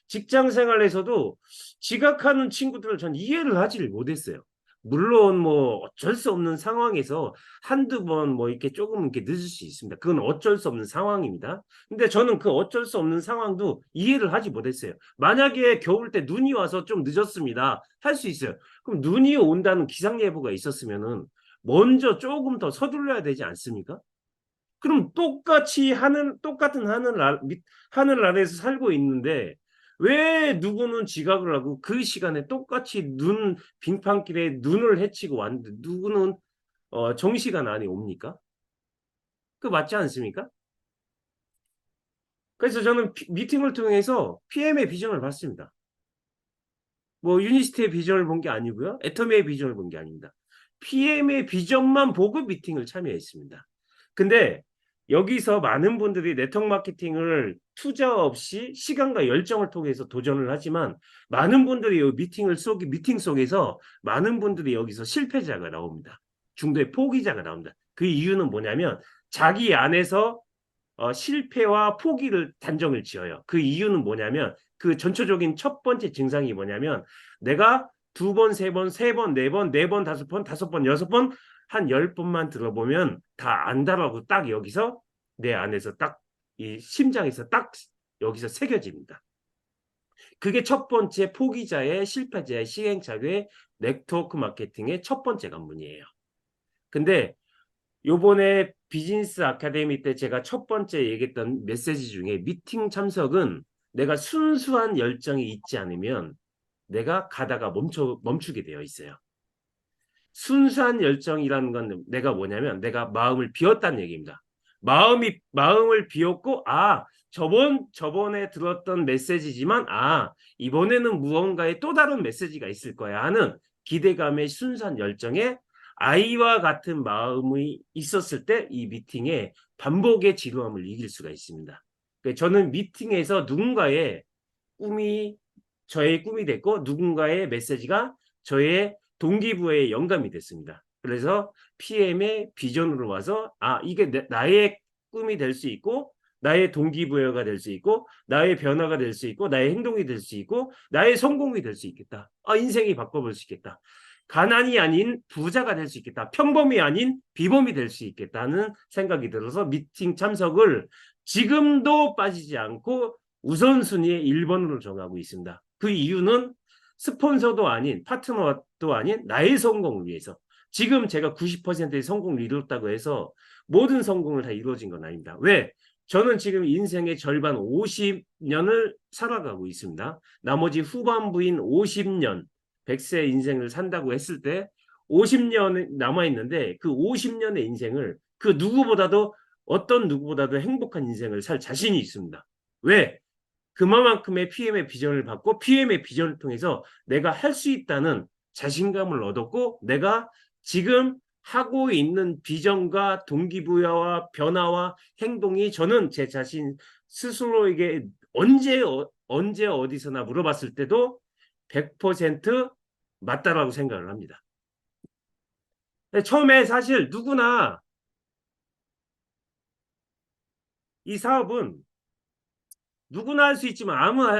직장 생활에서도 지각하는 친구들을 전 이해를 하지를 못했어요. 물론 뭐 어쩔 수 없는 상황에서 한두 번 뭐 이렇게 조금 이렇게 늦을 수 있습니다. 그건 어쩔 수 없는 상황입니다. 근데 저는 그 어쩔 수 없는 상황도 이해를 하지 못했어요. 만약에 겨울 때 눈이 와서 좀 늦었습니다. 할 수 있어요. 그럼 눈이 온다는 기상예보가 있었으면은 먼저 조금 더 서둘러야 되지 않습니까? 그럼 똑같은 하늘 아래에서 살고 있는데 왜 누구는 지각을 하고 그 시간에 똑같이 빙판길에 눈을 헤치고 왔는데 누구는 정시간 안에 옵니까? 그거 맞지 않습니까? 그래서 저는 미팅을 통해서 PM의 비전을 봤습니다. 뭐 유니스트의 비전을 본 게 아니고요. 애터미의 비전을 본 게 아닙니다. PM의 비전만 보고 미팅을 참여했습니다. 근데 여기서 많은 분들이 네트워크 마케팅을 투자 없이 시간과 열정을 통해서 도전을 하지만 많은 분들이 미팅 속에서 많은 분들이 여기서 실패자가 나옵니다. 중도의 포기자가 나옵니다. 그 이유는 뭐냐면 자기 안에서 실패와 포기를 단정을 지어요. 그 이유는 뭐냐면 그 전초적인 첫 번째 증상이 뭐냐면 내가 2번, 3번, 3번, 4번, 4번, 5번, 5번, 6번 한 10번만 들어보면 다 안다라고 딱 여기서 내 안에서 딱 이 심장에서 딱 여기서 새겨집니다. 그게 첫 번째 포기자의 실패자의 시행착오의 네트워크 마케팅의 첫 번째 관문이에요. 근데 요번에 비즈니스 아카데미 때 제가 첫 번째 얘기했던 메시지 중에 미팅 참석은 내가 순수한 열정이 있지 않으면 내가 가다가 멈추게 되어 있어요. 순수한 열정이라는 건 내가 뭐냐면 내가 마음을 비웠다는 얘기입니다. 마음을 비웠고 저번에 들었던 메시지지만 이번에는 무언가의 또 다른 메시지가 있을 거야 하는 기대감의 순수한 열정에 아이와 같은 마음이 있었을 때 이 미팅에 반복의 지루함을 이길 수가 있습니다. 그러니까 저는 미팅에서 누군가의 꿈이 저의 꿈이 됐고 누군가의 메시지가 저의 동기부여의 영감이 됐습니다. 그래서 PM의 비전으로 와서 이게 나의 꿈이 될 수 있고 나의 동기부여가 될 수 있고 나의 변화가 될 수 있고 나의 행동이 될 수 있고 나의 성공이 될 수 있겠다. 인생이 바꿔볼 수 있겠다. 가난이 아닌 부자가 될 수 있겠다. 평범이 아닌 비범이 될 수 있겠다는 생각이 들어서 미팅 참석을 지금도 빠지지 않고 우선순위의 1번으로 정하고 있습니다. 그 이유는 스폰서도 아닌 파트너도 아닌 나의 성공을 위해서. 지금 제가 90%의 성공을 이뤘다고 해서 모든 성공을 다 이루어진 건 아닙니다. 왜? 저는 지금 인생의 절반 50년을 살아가고 있습니다. 나머지 후반부인 50년, 100세 인생을 산다고 했을 때 50년 남아있는데 그 50년의 인생을 어떤 누구보다도 행복한 인생을 살 자신이 있습니다. 왜? 그만큼의 PM의 비전을 받고 PM의 비전을 통해서 내가 할 수 있다는 자신감을 얻었고 내가 지금 하고 있는 비전과 동기부여와 변화와 행동이 저는 제 자신 스스로에게 언제 어디서나 물어봤을 때도 100% 맞다라고 생각을 합니다. 처음에 사실 누구나 이 사업은 누구나 할 수 있지만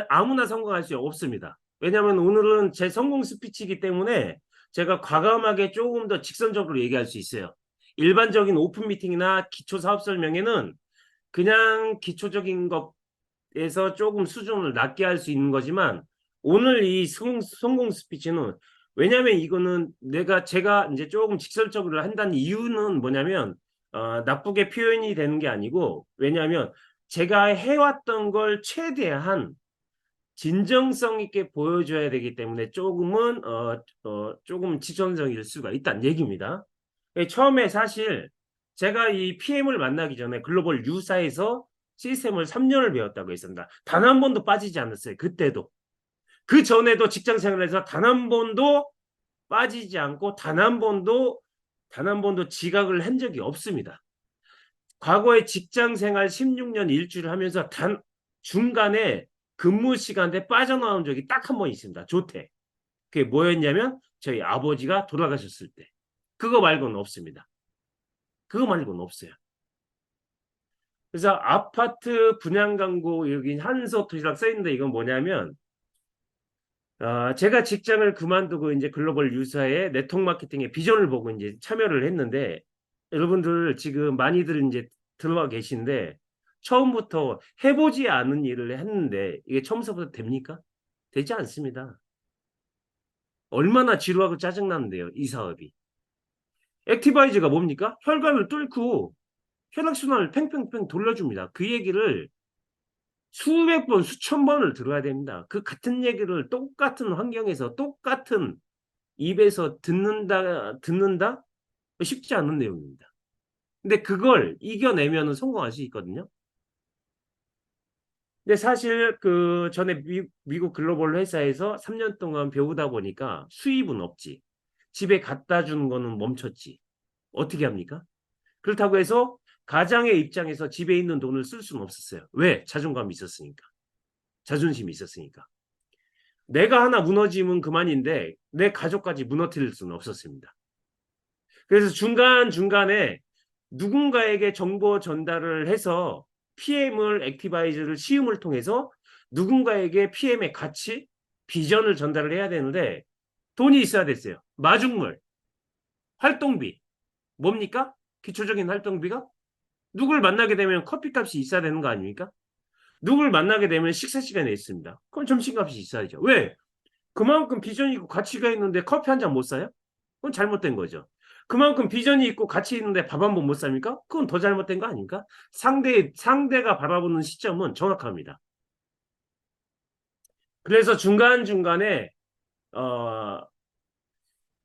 아무나 성공할 수 없습니다. 왜냐하면 오늘은 제 성공 스피치이기 때문에 제가 과감하게 조금 더 직선적으로 얘기할 수 있어요. 일반적인 오픈 미팅이나 기초 사업 설명회는 그냥 기초적인 것에서 조금 수준을 낮게 할 수 있는 거지만 오늘 이 성공 스피치는 왜냐하면 이거는 제가 이제 조금 직설적으로 한다는 이유는 뭐냐면 나쁘게 표현이 되는 게 아니고 왜냐하면 제가 해왔던 걸 최대한 진정성 있게 보여줘야 되기 때문에 조금은 조금 직선적일 수가 있다는 얘기입니다. 처음에 사실 제가 이 PM을 만나기 전에 글로벌 유사에서 시스템을 3년을 배웠다고 했습니다. 단 한 번도 빠지지 않았어요. 그때도. 그 전에도 직장 생활에서 단 한 번도 빠지지 않고 단 한 번도 지각을 한 적이 없습니다. 과거에 직장 생활 16년 일주일 하면서 중간에 근무 시간에 빠져나온 적이 딱 한 번 있습니다. 조퇴. 그게 뭐였냐면 저희 아버지가 돌아가셨을 때. 그거 말고는 없습니다. 그거 말고는 없어요. 그래서 아파트 분양 광고 여기 한서도시락 써있는데 이건 뭐냐면 제가 직장을 그만두고 이제 글로벌 유사의 네트워크 마케팅의 비전을 보고 이제 참여를 했는데 여러분들 지금 많이들 이제 들어와 계신데 처음부터 해보지 않은 일을 했는데 이게 처음부터 됩니까? 되지 않습니다. 얼마나 지루하고 짜증나는데요, 이 사업이. 액티바이즈가 뭡니까? 혈관을 뚫고 혈액순환을 팽팽팽 돌려줍니다. 그 얘기를 수백 번, 수천 번을 들어야 됩니다. 그 같은 얘기를 똑같은 환경에서 똑같은 입에서 듣는다? 쉽지 않은 내용입니다. 근데 그걸 이겨내면 성공할 수 있거든요. 근데 사실 그 전에 미국 글로벌 회사에서 3년 동안 배우다 보니까 수입은 없지. 집에 갖다 주는 거는 멈췄지. 어떻게 합니까? 그렇다고 해서 가장의 입장에서 집에 있는 돈을 쓸 수는 없었어요. 왜? 자존감이 있었으니까. 자존심이 있었으니까. 내가 하나 무너지면 그만인데 내 가족까지 무너뜨릴 수는 없었습니다. 그래서 중간중간에 누군가에게 정보 전달을 해서 PM을 액티바이즈를 시음을 통해서 누군가에게 PM의 가치, 비전을 전달을 해야 되는데 돈이 있어야 됐어요. 마중물, 활동비. 뭡니까? 기초적인 활동비가? 누굴 만나게 되면 커피값이 있어야 되는 거 아닙니까? 누굴 만나게 되면 식사 시간에 있습니다. 그럼 점심값이 있어야죠. 왜? 그만큼 비전이 있고 가치가 있는데 커피 한 잔 못 사요? 그건 잘못된 거죠. 그만큼 비전이 있고 가치 있는데 밥 한 번 못 삽니까? 그건 더 잘못된 거 아닌가? 상대가 바라보는 시점은 정확합니다. 그래서 중간중간에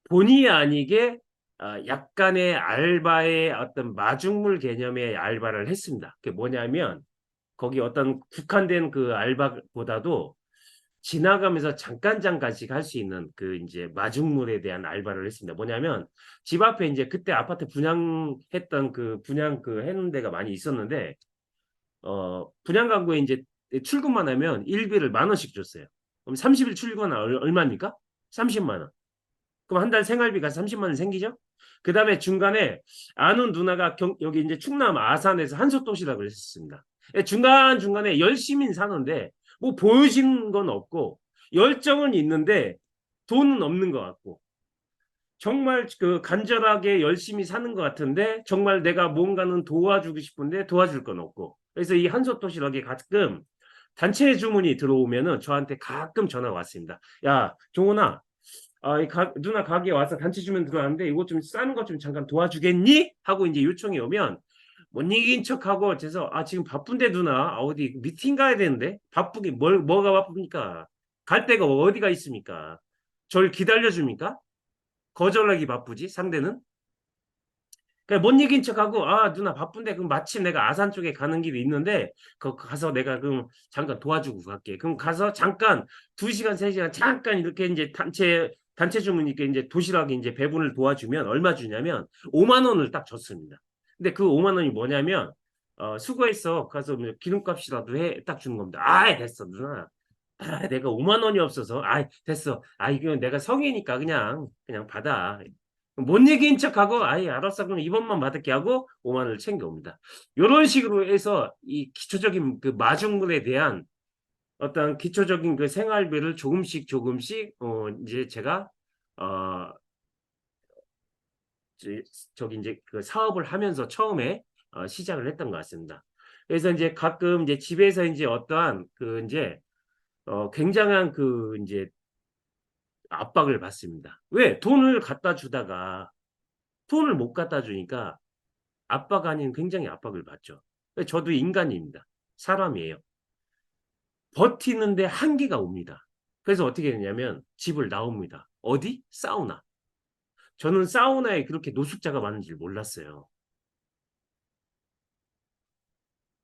본의 아니게 약간의 알바의 어떤 마중물 개념의 알바를 했습니다. 그게 뭐냐면 거기 어떤 국한된 그 알바보다도 지나가면서 잠깐씩 할 수 있는 그 이제 마중물에 대한 알바를 했습니다. 뭐냐면 집 앞에 이제 그때 아파트 분양했던 그 분양 그 해놓은 데가 많이 있었는데 분양 광고에 이제 출근만 하면 일비를 10,000원씩 줬어요. 그럼 30일 출근 얼마입니까? 30만 원. 그럼 한 달 생활비가 30만 원 생기죠? 그 다음에 중간에 아는 누나가 여기 이제 충남 아산에서 한솥도시락을 했었습니다. 중간중간에 열심히 사는데 뭐 보여지는 건 없고 열정은 있는데 돈은 없는 것 같고 정말 그 간절하게 열심히 사는 것 같은데 정말 내가 뭔가는 도와주고 싶은데 도와줄 건 없고 그래서 이 한솥도시락이 가끔 단체 주문이 들어오면은 저한테 가끔 전화가 왔습니다. 야, 종훈아, 누나 가게에 와서 단체 주문 들어왔는데 이거 좀 싸는 것 좀 잠깐 도와주겠니? 하고 이제 요청이 오면 못 이긴 척하고 그래서 지금 바쁜데 누나 어디 미팅 가야 되는데 바쁘게 뭐가 바쁩니까? 갈 데가 어디가 있습니까? 저를 기다려줍니까? 거절하기 바쁘지 상대는? 그냥 못 이긴 척하고 누나 바쁜데 그럼 마침 내가 아산 쪽에 가는 길이 있는데 가서 내가 그럼 잠깐 도와주고 갈게. 그럼 가서 잠깐 2시간 3시간 잠깐 이렇게 이제 단체 주문이니까 이제 도시락에 이제 배분을 도와주면 얼마 주냐면 5만 원을 딱 줬습니다. 근데 그 5만 원이 뭐냐면 수고했어. 가서 뭐 기름값이라도 해 딱 주는 겁니다. 됐어 누나. 내가 5만 원이 없어서 됐어. 이거 내가 성이니까 그냥 받아. 못 얘기인 척하고 알았어 그럼 이번만 받을게 하고 5만 원을 챙겨옵니다. 이런 식으로 해서 이 기초적인 그 마중물에 대한 어떤 기초적인 그 생활비를 조금씩 이제 제가 저기 이제 그 사업을 하면서 처음에 시작을 했던 것 같습니다. 그래서 이제 가끔 이제 집에서 이제 어떠한 그 이제 굉장한 그 이제 압박을 받습니다. 왜? 돈을 갖다 주다가 돈을 못 갖다 주니까 압박 아닌 굉장히 압박을 받죠. 저도 인간입니다. 사람이에요. 버티는데 한계가 옵니다. 그래서 어떻게 되냐면 집을 나옵니다. 어디? 사우나. 저는 사우나에 그렇게 노숙자가 많은 줄 몰랐어요.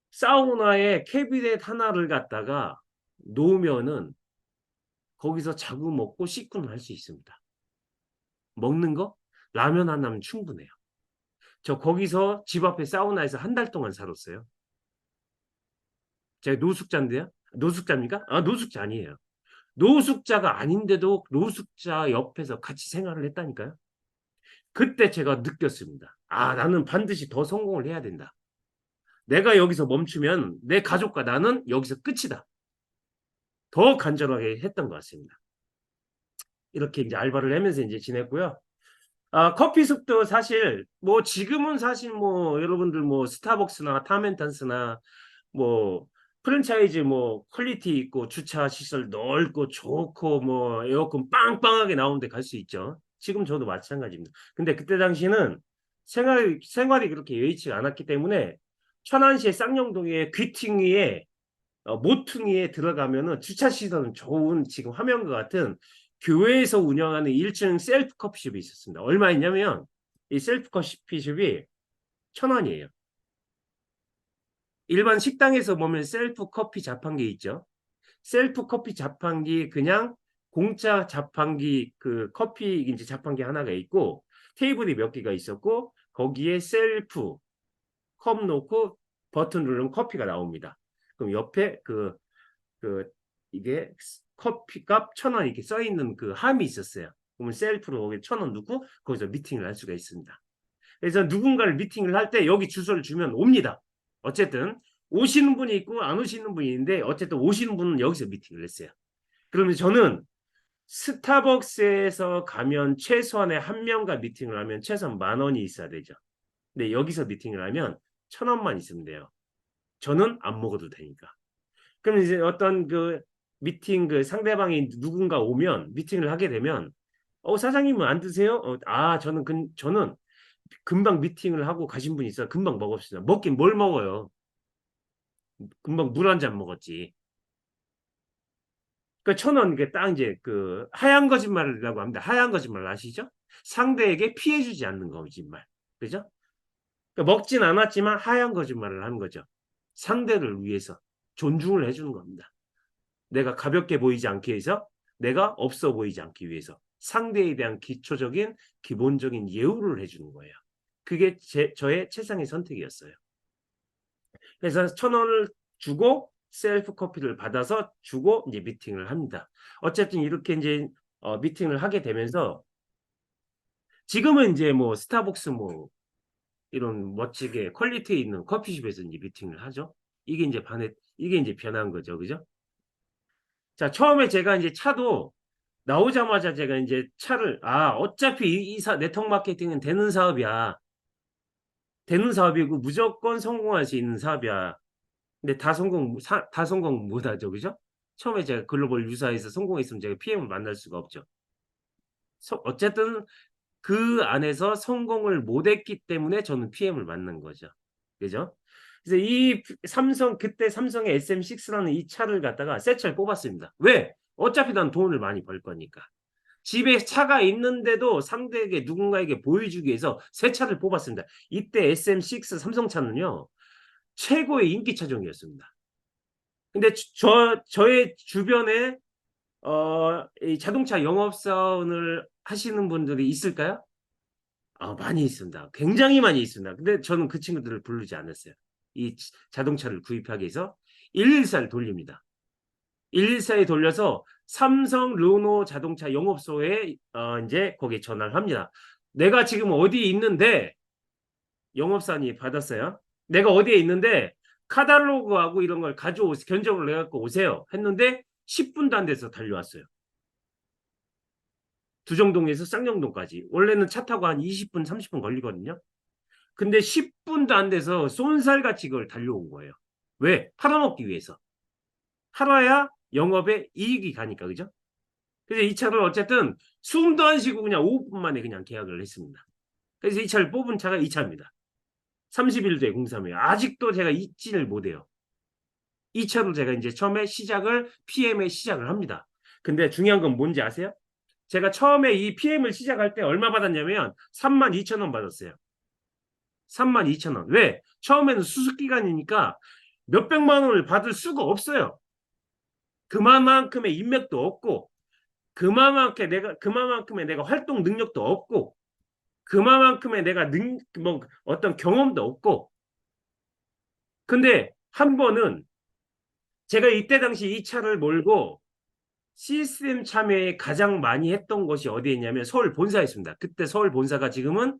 사우나에 캐비넷 하나를 갖다가 놓으면은 거기서 자고 먹고 씻고는 할 수 있습니다. 먹는 거? 라면 하나면 충분해요. 저 거기서 집 앞에 사우나에서 한 달 동안 살았어요. 제가 노숙자인데요? 노숙자입니까? 노숙자 아니에요. 노숙자가 아닌데도 노숙자 옆에서 같이 생활을 했다니까요. 그때 제가 느꼈습니다. 나는 반드시 더 성공을 해야 된다. 내가 여기서 멈추면 내 가족과 나는 여기서 끝이다. 더 간절하게 했던 것 같습니다. 이렇게 이제 알바를 하면서 이제 지냈고요. 커피숍도 사실 뭐 지금은 사실 뭐 여러분들 뭐 스타벅스나 타멘탄스나 뭐 프랜차이즈 뭐 퀄리티 있고 주차 시설 넓고 좋고 뭐 에어컨 빵빵하게 나오는데 갈 수 있죠. 지금 저도 마찬가지입니다. 근데 그때 당시는 생활이 그렇게 여의치가 않았기 때문에 천안시의 쌍용동의 귀퉁이에 모퉁이에 들어가면은 주차 시설은 좋은 지금 화면과 같은 교회에서 운영하는 1층 셀프 커피숍이 있었습니다. 얼마였냐면 이 셀프 커피숍이 1,000원이에요. 일반 식당에서 보면 셀프 커피 자판기 있죠. 셀프 커피 자판기 그냥 공짜 자판기 그 커피 이제 자판기 하나가 있고 테이블이 몇 개가 있었고 거기에 셀프 컵 놓고 버튼 누르면 커피가 나옵니다. 그럼 옆에 이게 커피값 1,000원 이렇게 써 있는 그 함이 있었어요. 그러면 셀프로 거기 1,000원 넣고 거기서 미팅을 할 수가 있습니다. 그래서 누군가를 미팅을 할 때 여기 주소를 주면 옵니다. 어쨌든 오시는 분이 있고 안 오시는 분이 있는데 어쨌든 오시는 분은 여기서 미팅을 했어요. 그러면 저는 스타벅스에서 가면 최소한의 한 명과 미팅을 하면 최소한 10,000원이 있어야 되죠. 근데 여기서 미팅을 하면 1,000원만 있으면 돼요. 저는 안 먹어도 되니까. 그럼 이제 어떤 그 미팅 그 상대방이 누군가 오면 미팅을 하게 되면 사장님은 안 드세요? 저는 금방 미팅을 하고 가신 분이 있어요. 금방 먹읍시다. 먹긴 뭘 먹어요? 금방 물 한 잔 먹었지. 그 1,000원 이게 딱 이제 그 하얀 거짓말이라고 합니다. 하얀 거짓말 아시죠? 상대에게 피해 주지 않는 거짓말. 그죠? 그러니까 먹진 않았지만 하얀 거짓말을 하는 거죠. 상대를 위해서 존중을 해주는 겁니다. 내가 가볍게 보이지 않기 위해서, 내가 없어 보이지 않기 위해서 상대에 대한 기초적인 기본적인 예우를 해주는 거예요. 그게 저의 최상의 선택이었어요. 그래서 1,000원을 주고 셀프 커피를 받아서 주고 이제 미팅을 합니다. 어쨌든 이렇게 이제 미팅을 하게 되면서 지금은 이제 뭐 스타벅스 뭐 이런 멋지게 퀄리티 있는 커피숍에서 이제 미팅을 하죠. 이게 이제 변한 거죠. 그죠? 자, 처음에 제가 이제 차도 나오자마자 제가 이제 차를 어차피 네트워크 마케팅은 되는 사업이야. 되는 사업이고 무조건 성공할 수 있는 사업이야. 근데 다 성공 못 하죠. 그죠? 처음에 제가 글로벌 유사에서 성공했으면 제가 PM을 만날 수가 없죠. 어쨌든 그 안에서 성공을 못 했기 때문에 저는 PM을 만난 거죠. 그죠? 그래서 그때 삼성의 SM6라는 이 차를 갖다가 새 차를 뽑았습니다. 왜? 어차피 난 돈을 많이 벌 거니까. 집에 차가 있는데도 상대에게 누군가에게 보여주기 위해서 새 차를 뽑았습니다. 이때 SM6 삼성차는요. 최고의 인기 차종이었습니다. 근데 저의 주변에 이 자동차 영업사원을 하시는 분들이 있을까요? 많이 있습니다. 굉장히 많이 있습니다. 근데 저는 그 친구들을 부르지 않았어요. 이 자동차를 구입하기 위해서 114를 돌립니다. 114에 돌려서 삼성 르노 자동차 영업소에 이제 거기에 전화를 합니다. 내가 지금 어디에 있는데 영업사원이 받았어요. 내가 어디에 있는데 카탈로그하고 이런 걸 견적을 내갖고 오세요. 했는데 10분도 안 돼서 달려왔어요. 두정동에서 쌍용동까지. 원래는 차 타고 한 20분, 30분 걸리거든요. 근데 10분도 안 돼서 쏜살같이 그걸 달려온 거예요. 왜? 팔아먹기 위해서. 팔아야 영업에 이익이 가니까, 그죠? 그래서 이 차를 어쨌든 숨도 안 쉬고 그냥 5분 만에 그냥 계약을 했습니다. 그래서 이 차를 뽑은 차가 이 차입니다. 31대 03이에요. 아직도 제가 잊지를 못해요. 이 차로 제가 이제 처음에 PM의 시작을 합니다. 근데 중요한 건 뭔지 아세요? 제가 처음에 이 PM을 시작할 때 얼마 받았냐면 32,000원 받았어요. 32,000원. 왜? 처음에는 수습기간이니까 몇백만 원을 받을 수가 없어요. 그만큼의 인맥도 없고 그만큼의 내가 활동 능력도 없고 그만큼의 내가 어떤 경험도 없고 근데 한 번은 제가 이때 당시 이 차를 몰고 시스템 참여에 가장 많이 했던 곳이 어디에 있냐면 서울 본사였습니다. 그때 서울 본사가 지금은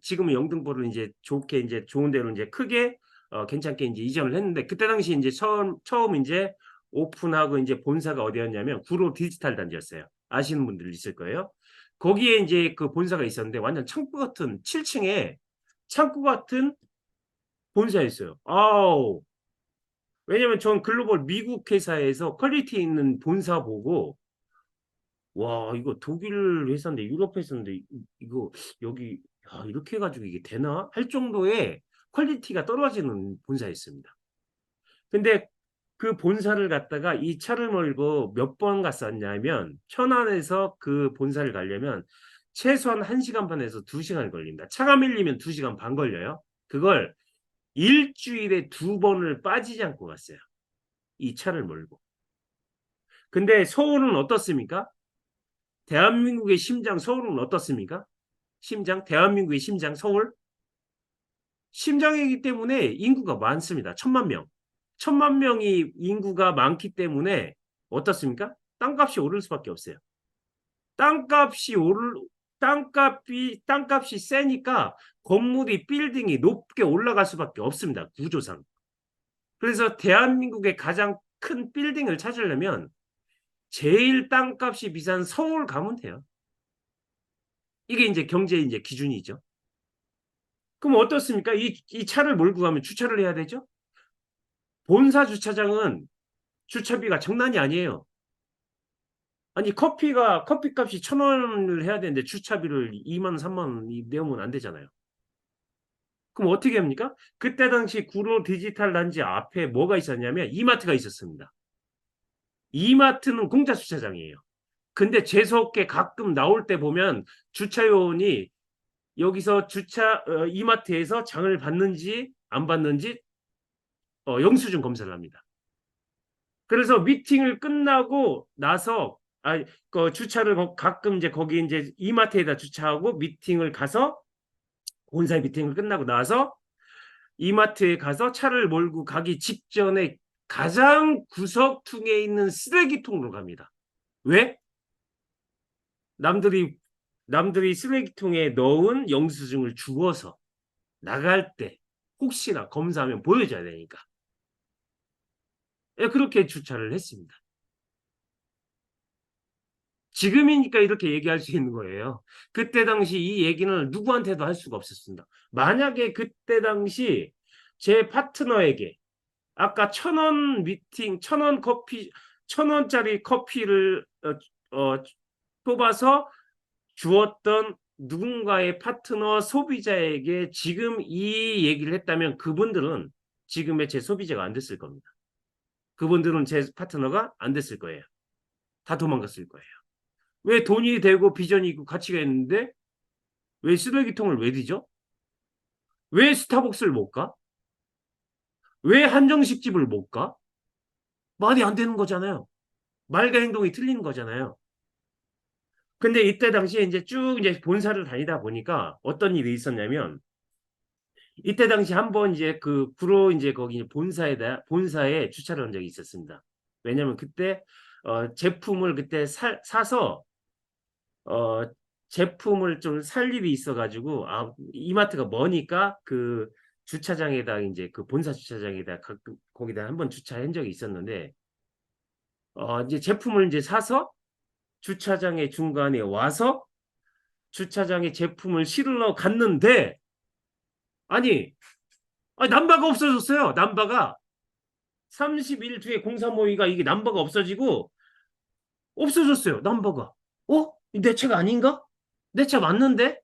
지금은 영등포를 이제 좋은 데로 이제 크게 괜찮게 이제 이전을 했는데 그때 당시 이제 처음 이제 오픈하고 이제 본사가 어디였냐면 구로 디지털 단지였어요. 아시는 분들 있을 거예요. 거기에 이제 그 본사가 있었는데 완전 창고 같은 7층에 창고 같은 본사였어요. 왜냐면 전 글로벌 미국 회사에서 퀄리티 있는 본사 보고 와 이거 독일 회사인데 유럽 회사인데 이거 여기 이렇게 해가지고 이게 되나 할 정도의 퀄리티가 떨어지는 본사였습니다. 근데 그 본사를 갖다가 이 차를 몰고 몇 번 갔었냐면 천안에서 그 본사를 가려면 최소한 1시간 반에서 2시간 걸립니다. 차가 밀리면 2시간 반 걸려요. 그걸 일주일에 2번을 빠지지 않고 갔어요. 이 차를 몰고. 근데 서울은 어떻습니까? 대한민국의 심장 서울은 어떻습니까? 대한민국의 심장 서울. 심장이기 때문에 인구가 많습니다. 1,000만 명. 1,000만 명이 인구가 많기 때문에 어떻습니까? 땅값이 오를 수밖에 없어요. 땅값이 세니까 빌딩이 높게 올라갈 수밖에 없습니다. 구조상. 그래서 대한민국의 가장 큰 빌딩을 찾으려면 제일 땅값이 비싼 서울 가면 돼요. 이게 이제 경제 기준이죠. 그럼 어떻습니까? 이 차를 몰고 가면 주차를 해야 되죠? 본사 주차장은 주차비가 장난이 아니에요. 아니 커피값이 1,000원을 해야 되는데 주차비를 2만 원, 3만 원 내면 안 되잖아요. 그럼 어떻게 합니까? 그때 당시 구로 디지털 단지 앞에 뭐가 있었냐면 이마트가 있었습니다. 이마트는 공짜 주차장이에요. 근데 재수없게 가끔 나올 때 보면 주차요원이 여기서 이마트에서 장을 받는지 안 받는지 영수증 검사를 합니다. 그래서 미팅을 끝나고 나서 그 주차를 가끔 이제 거기 이제 이마트에다 주차하고 미팅을 가서 본사의 미팅을 끝나고 나서 이마트에 가서 차를 몰고 가기 직전에 가장 구석퉁에 있는 쓰레기통으로 갑니다. 왜? 남들이 쓰레기통에 넣은 영수증을 주워서 나갈 때 혹시나 검사하면 보여줘야 되니까. 그렇게 주차를 했습니다. 지금이니까 이렇게 얘기할 수 있는 거예요. 그때 당시 이 얘기는 누구한테도 할 수가 없었습니다. 만약에 그때 당시 제 파트너에게 아까 1,000원 미팅, 1,000원 커피, 1,000원짜리 커피를 뽑아서 주었던 누군가의 파트너 소비자에게 지금 이 얘기를 했다면 그분들은 지금의 제 소비자가 안 됐을 겁니다. 그분들은 제 파트너가 안 됐을 거예요. 다 도망갔을 거예요. 왜 돈이 되고 비전이 있고 가치가 있는데 왜 쓰레기통을 왜 뒤져? 왜 스타벅스를 못 가? 왜 한정식집을 못 가? 말이 안 되는 거잖아요. 말과 행동이 틀리는 거잖아요. 근데 이때 당시에 이제 쭉 이제 본사를 다니다 보니까 어떤 일이 있었냐면 이때 당시 한번 이제 그 구로 이제 거기 본사에 주차를 한 적이 있었습니다. 왜냐면 그때 제품을 그때 사서 제품을 좀 살 일이 있어가지고 이마트가 머니까 그 주차장에다 이제 그 본사 주차장에다 거기다 한번 주차한 적이 있었는데 이제 제품을 이제 사서 주차장의 중간에 와서 주차장에 제품을 실으러 갔는데 아니 남바가 없어졌어요. 남바가 30일 뒤에 공사 모의가 이게 남바가 없어졌어요. 남바가. 내 차가 아닌가? 내 차 맞는데?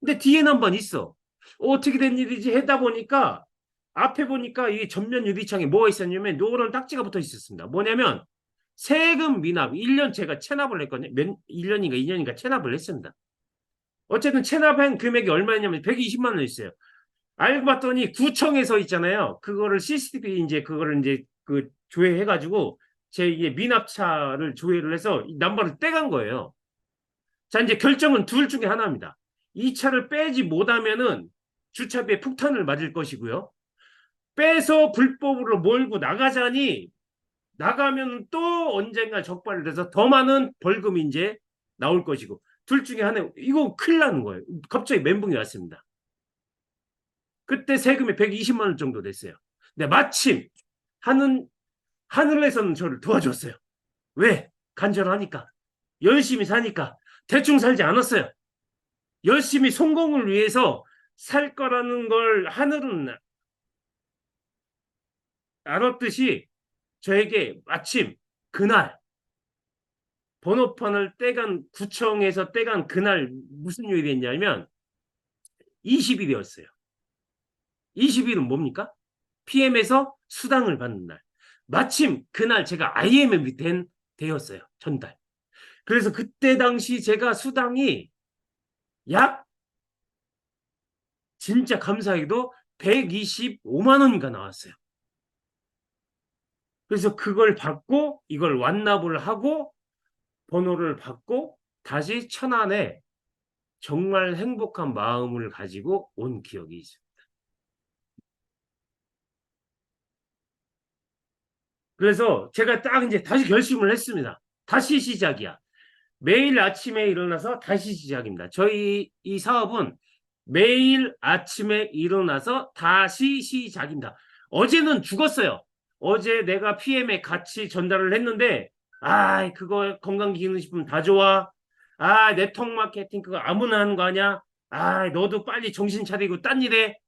근데 뒤에 남반 있어. 어떻게 된 일이지 하다 보니까 앞에 보니까 이 전면 유리창에 뭐가 있었냐면 노란 딱지가 붙어 있었습니다. 뭐냐면 세금 미납 1년 제가 체납을 했거든요. 1년인가 2년인가 체납을 했습니다. 어쨌든 체납한 금액이 얼마냐면 120만 원 있어요. 알고 봤더니 구청에서 있잖아요. 그거를 CCTV 이제 그거를 이제 그 조회해가지고 제 이게 미납차를 조회를 해서 남발을 떼간 거예요. 자, 이제 결정은 둘 중에 하나입니다. 이 차를 빼지 못하면은 주차비에 폭탄을 맞을 것이고요. 빼서 불법으로 몰고 나가자니 나가면 또 언젠가 적발을 돼서 더 많은 벌금이 이제 나올 것이고 둘 중에 하나 이거 큰일 나는 거예요. 갑자기 멘붕이 왔습니다. 그때 세금이 120만 원 정도 됐어요. 근데 마침 하늘에서는 저를 도와줬어요. 왜? 간절하니까. 열심히 사니까. 대충 살지 않았어요. 열심히 성공을 위해서 살 거라는 걸 하늘은 알았듯이 저에게 마침 그날 번호판을 구청에서 떼간 그날 무슨 요일이 있냐면 20일이었어요. 20일은 뭡니까? PM에서 수당을 받는 날. 마침 그날 제가 IMM이 되었어요. 전달. 그래서 그때 당시 제가 수당이 약 진짜 감사하게도 125만 원인가 나왔어요. 그래서 그걸 받고 이걸 완납을 하고 번호를 받고 다시 천안에 정말 행복한 마음을 가지고 온 기억이 있습니다. 그래서 제가 딱 이제 다시 결심을 했습니다. 다시 시작이야. 매일 아침에 일어나서 다시 시작입니다. 저희 이 사업은 매일 아침에 일어나서 다시 시작입니다. 어제는 죽었어요. 어제 내가 PM에 같이 전달을 했는데 그거 건강기능식품 다 좋아. 네트워크 마케팅 그거 아무나 하는 거 아니야. 너도 빨리 정신 차리고 딴 일해.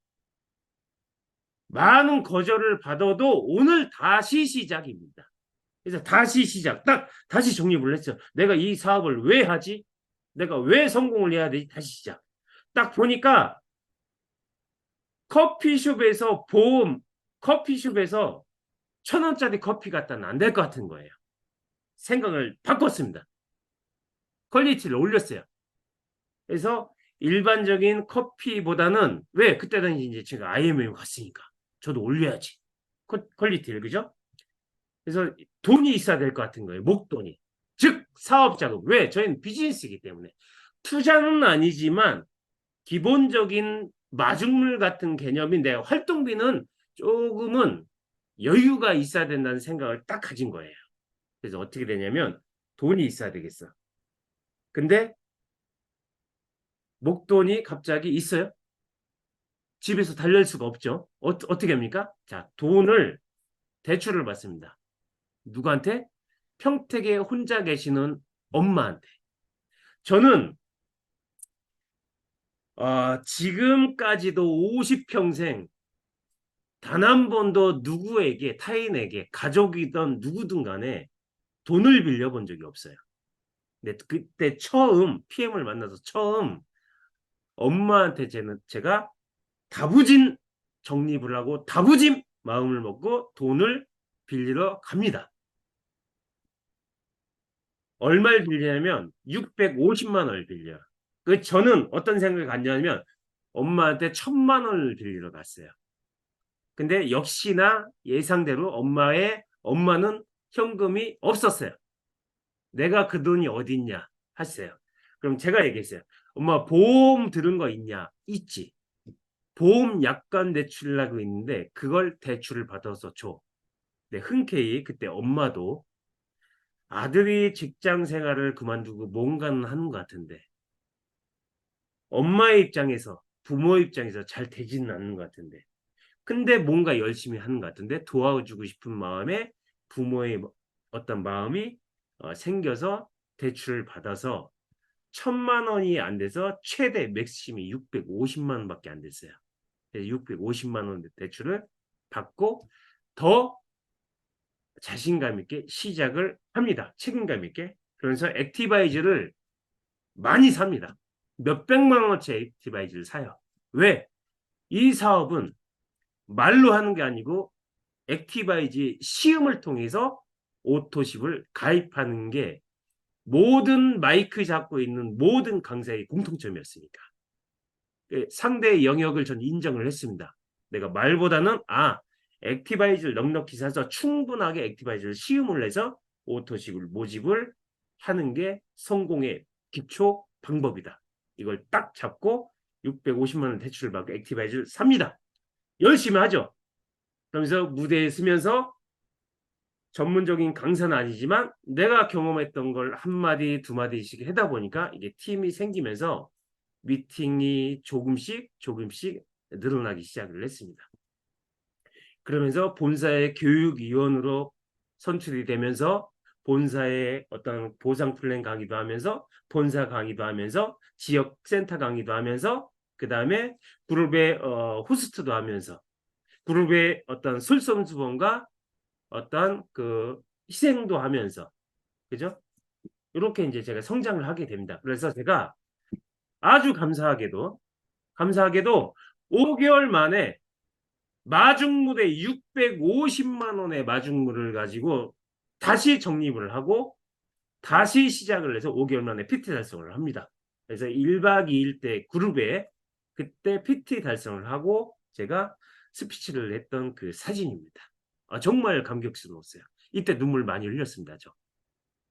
많은 거절을 받아도 오늘 다시 시작입니다. 그래서 다시 시작, 딱 다시 정립을 했어요. 내가 이 사업을 왜 하지? 내가 왜 성공을 해야 되지? 다시 시작. 딱 보니까 커피숍에서 커피숍에서 1,000원짜리 커피 갖다는 안 될 것 같은 거예요. 생각을 바꿨습니다. 퀄리티를 올렸어요. 그래서 일반적인 커피보다는 왜 그때 당시 이제 제가 IMM 갔으니까 저도 올려야지 퀄리티를, 그죠? 그래서 돈이 있어야 될 것 같은 거예요. 목돈이. 즉 사업 자금. 왜? 저희는 비즈니스이기 때문에 투자는 아니지만 기본적인 마중물 같은 개념인데 활동비는 조금은 여유가 있어야 된다는 생각을 딱 가진 거예요. 그래서 어떻게 되냐면 돈이 있어야 되겠어. 근데 목돈이 갑자기 있어요? 집에서 달랠 수가 없죠. 어떻게 합니까? 자, 돈을 대출을 받습니다. 누구한테? 평택에 혼자 계시는 엄마한테. 저는 지금까지도 50평생 단 한 번도 누구에게, 타인에게, 가족이든 누구든 간에 돈을 빌려본 적이 없어요. 근데 그때 처음 PM을 만나서 처음 엄마한테 제가 다부진 정립을 하고 다부진 마음을 먹고 돈을 빌리러 갑니다. 얼마를 빌리냐면 650만 원을 빌려요. 저는 어떤 생각이 갔냐면 엄마한테 1,000만 원을 빌리러 갔어요. 근데 역시나 예상대로 엄마는 현금이 없었어요. 내가 그 돈이 어딨냐 하셨어요. 그럼 제가 얘기했어요. 엄마 보험 들은 거 있냐? 있지. 보험 약관 대출이라고 있는데 그걸 대출을 받아서 줘. 네, 흔쾌히 그때 엄마도 아들이 직장 생활을 그만두고 뭔가는 하는 것 같은데 엄마의 입장에서, 부모 입장에서 잘 되지는 않는 것 같은데 근데 뭔가 열심히 하는 것 같은데 도와주고 싶은 마음에 부모의 어떤 마음이 생겨서 대출을 받아서 1,000만 원이 안 돼서 최대 맥시멈이 650만 원밖에 안 됐어요. 650만 원 대출을 받고 더 자신감 있게 시작을 합니다. 책임감 있게. 그러면서 액티바이즈를 많이 삽니다. 몇백만 원어치 액티바이즈를 사요. 왜? 이 사업은 말로 하는 게 아니고 액티바이즈 시음을 통해서 오토십을 가입하는 게 모든 마이크 잡고 있는 모든 강사의 공통점이었으니까. 상대의 영역을 전 인정을 했습니다. 내가 말보다는 액티바이즈를 넉넉히 사서 충분하게 액티바이즈를 시음을 해서 오토십을 모집을 하는 게 성공의 기초 방법이다. 이걸 딱 잡고 650만 원 대출을 받고 액티바이즈를 삽니다. 열심히 하죠. 그러면서 무대에 서면서 전문적인 강사는 아니지만 내가 경험했던 걸 한마디 두마디씩 하다 보니까 이게 팀이 생기면서 미팅이 조금씩 늘어나기 시작을 했습니다. 그러면서 본사의 교육위원으로 선출이 되면서 본사의 어떤 보상 플랜 강의도 하면서 본사 강의도 하면서 지역센터 강의도 하면서 그 다음에 그룹의 호스트도 하면서 그룹의 어떤 솔선수범과 어떤 그 희생도 하면서 그죠? 이렇게 이제 제가 성장을 하게 됩니다. 그래서 제가 아주 감사하게도 5개월 만에 마중물에 650만 원의 마중물을 가지고 다시 정립을 하고 다시 시작을 해서 5개월 만에 PT 달성을 합니다. 그래서 1박 2일 때 그룹에 그때 PT 달성을 하고 제가 스피치를 했던 그 사진입니다. 정말 감격스러웠어요. 이때 눈물 많이 흘렸습니다.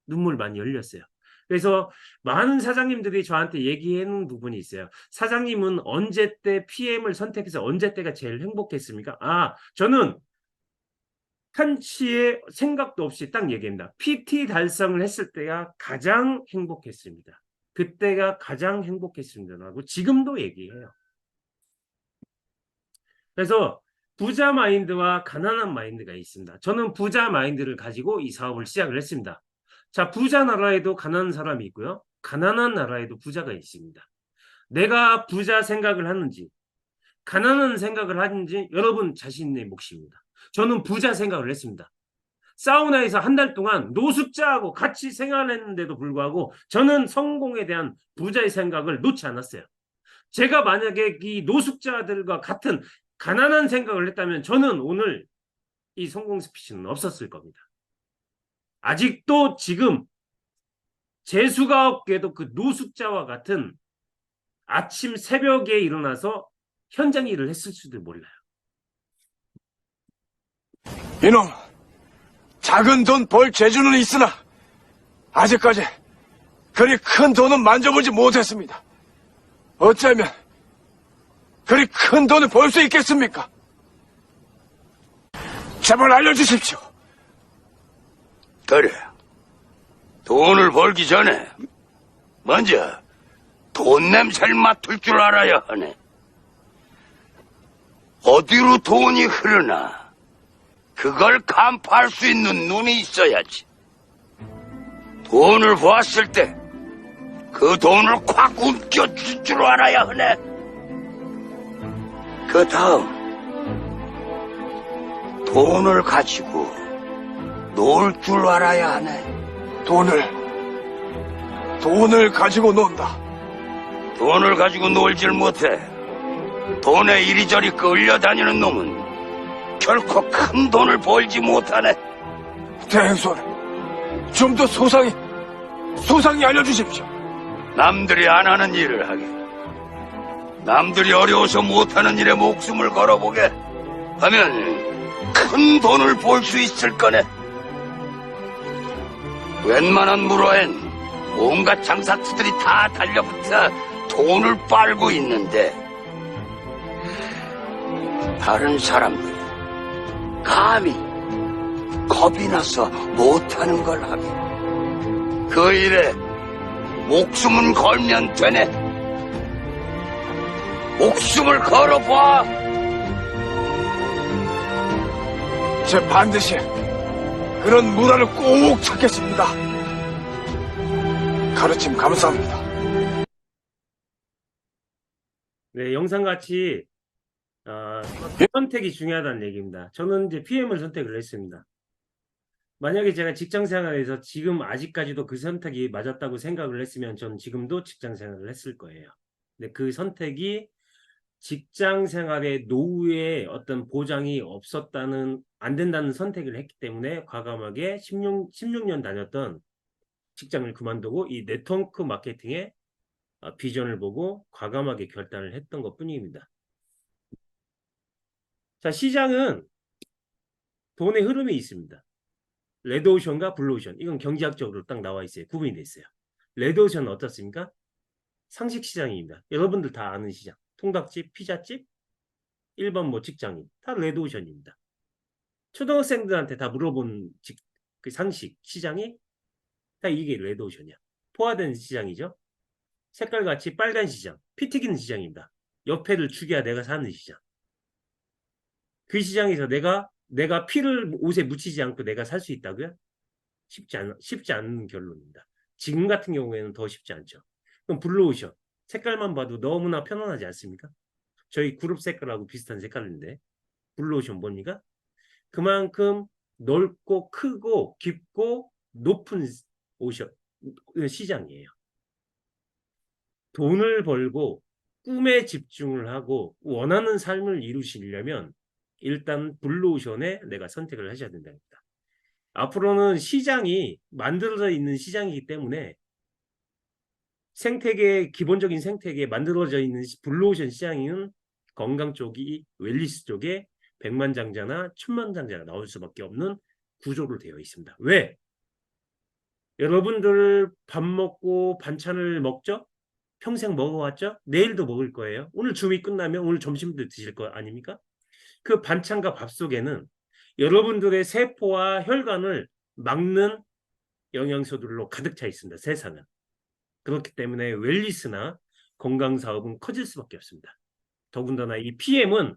눈물 많이 흘렸어요. 그래서 많은 사장님들이 저한테 얘기하는 부분이 있어요. 사장님은 언제 때 PM을 선택해서 언제 때가 제일 행복했습니까? 저는 한치의 생각도 없이 딱 얘기합니다. PT 달성을 했을 때가 가장 행복했습니다. 그때가 가장 행복했습니다라고 지금도 얘기해요. 그래서 부자 마인드와 가난한 마인드가 있습니다. 저는 부자 마인드를 가지고 이 사업을 시작을 했습니다. 자, 부자 나라에도 가난한 사람이 있고요. 가난한 나라에도 부자가 있습니다. 내가 부자 생각을 하는지 가난한 생각을 하는지 여러분 자신의 몫입니다. 저는 부자 생각을 했습니다. 사우나에서 한 달 동안 노숙자하고 같이 생활했는데도 불구하고 저는 성공에 대한 부자의 생각을 놓지 않았어요. 제가 만약에 이 노숙자들과 같은 가난한 생각을 했다면 저는 오늘 이 성공 스피치는 없었을 겁니다. 아직도 지금 재수가 없게도 그 노숙자와 같은 아침 새벽에 일어나서 현장 일을 했을 수도 몰라요. 이놈, 작은 돈 벌 재주는 있으나 아직까지 그리 큰 돈은 만져보지 못했습니다. 어쩌면 그리 큰 돈을 벌 수 있겠습니까? 제발 알려주십시오. 그래. 돈을 벌기 전에 먼저 돈 냄새를 맡을 줄 알아야 하네. 어디로 돈이 흐르나 그걸 간파할 수 있는 눈이 있어야지. 돈을 보았을 때 그 돈을 콱 움켜쥘 줄 알아야 하네. 그 다음 돈을 가지고 놀 줄 알아야 하네. 돈을 가지고 논다. 돈을 가지고 놀질 못해. 돈에 이리저리 끌려다니는 놈은 결코 큰 돈을 벌지 못하네. 대행손, 좀 더 소상히 알려주십시오. 남들이 안 하는 일을 하게, 남들이 어려워서 못하는 일에 목숨을 걸어보게 하면 큰 돈을 벌 수 있을 거네. 웬만한 물어엔 온갖 장사투들이 다 달려붙어 돈을 빨고 있는데 다른 사람들이 감히 겁이 나서 못하는 걸 하게. 그 일에 목숨은 걸면 되네. 목숨을 걸어봐. 제 반드시 그런 문화를 꼭 찾겠습니다. 가르침 감사합니다. 네, 영상 같이 선택이 중요하다는 얘기입니다. 저는 이제 PM을 선택을 했습니다. 만약에 제가 직장 생활에서 지금 아직까지도 그 선택이 맞았다고 생각을 했으면 전 지금도 직장 생활을 했을 거예요. 근데 그 선택이 직장 생활의 노후에 어떤 보장이 안 된다는 선택을 했기 때문에 과감하게 16년 다녔던 직장을 그만두고 이 네트워크 마케팅의 비전을 보고 과감하게 결단을 했던 것 뿐입니다. 자, 시장은 돈의 흐름이 있습니다. 레드오션과 블루오션. 이건 경제학적으로 딱 나와 있어요. 구분이 돼 있어요. 레드오션은 어떻습니까? 상식 시장입니다. 여러분들 다 아는 시장. 통닭집, 피자집, 1번 뭐 직장인. 다 레드오션입니다. 초등학생들한테 다 물어본 그 상식 시장이 다 이게 레드오션이야. 포화된 시장이죠. 색깔같이 빨간 시장. 피 튀기는 시장입니다. 옆에를 죽여야 내가 사는 시장. 그 시장에서 내가 피를 옷에 묻히지 않고 내가 살 수 있다고요? 쉽지 않은 결론입니다. 지금 같은 경우에는 더 쉽지 않죠. 그럼 블루오션. 색깔만 봐도 너무나 편안하지 않습니까? 저희 그룹 색깔하고 비슷한 색깔인데 블루오션 뭡니까? 그만큼 넓고 크고 깊고 높은 오션 시장이에요. 돈을 벌고 꿈에 집중을 하고 원하는 삶을 이루시려면 일단 블루오션에 내가 선택을 하셔야 된답니다. 앞으로는 시장이 만들어져 있는 시장이기 때문에 기본적인 생태계에 만들어져 있는 블루오션 시장은 건강 쪽이 웰리스 쪽에 백만장자나 천만장자가 나올 수밖에 없는 구조로 되어 있습니다. 왜? 여러분들 밥 먹고 반찬을 먹죠? 평생 먹어왔죠? 내일도 먹을 거예요. 오늘 줌이 끝나면 오늘 점심도 드실 거 아닙니까? 그 반찬과 밥 속에는 여러분들의 세포와 혈관을 막는 영양소들로 가득 차 있습니다. 세상은. 그렇기 때문에 웰리스나 건강사업은 커질 수밖에 없습니다. 더군다나 이 PM은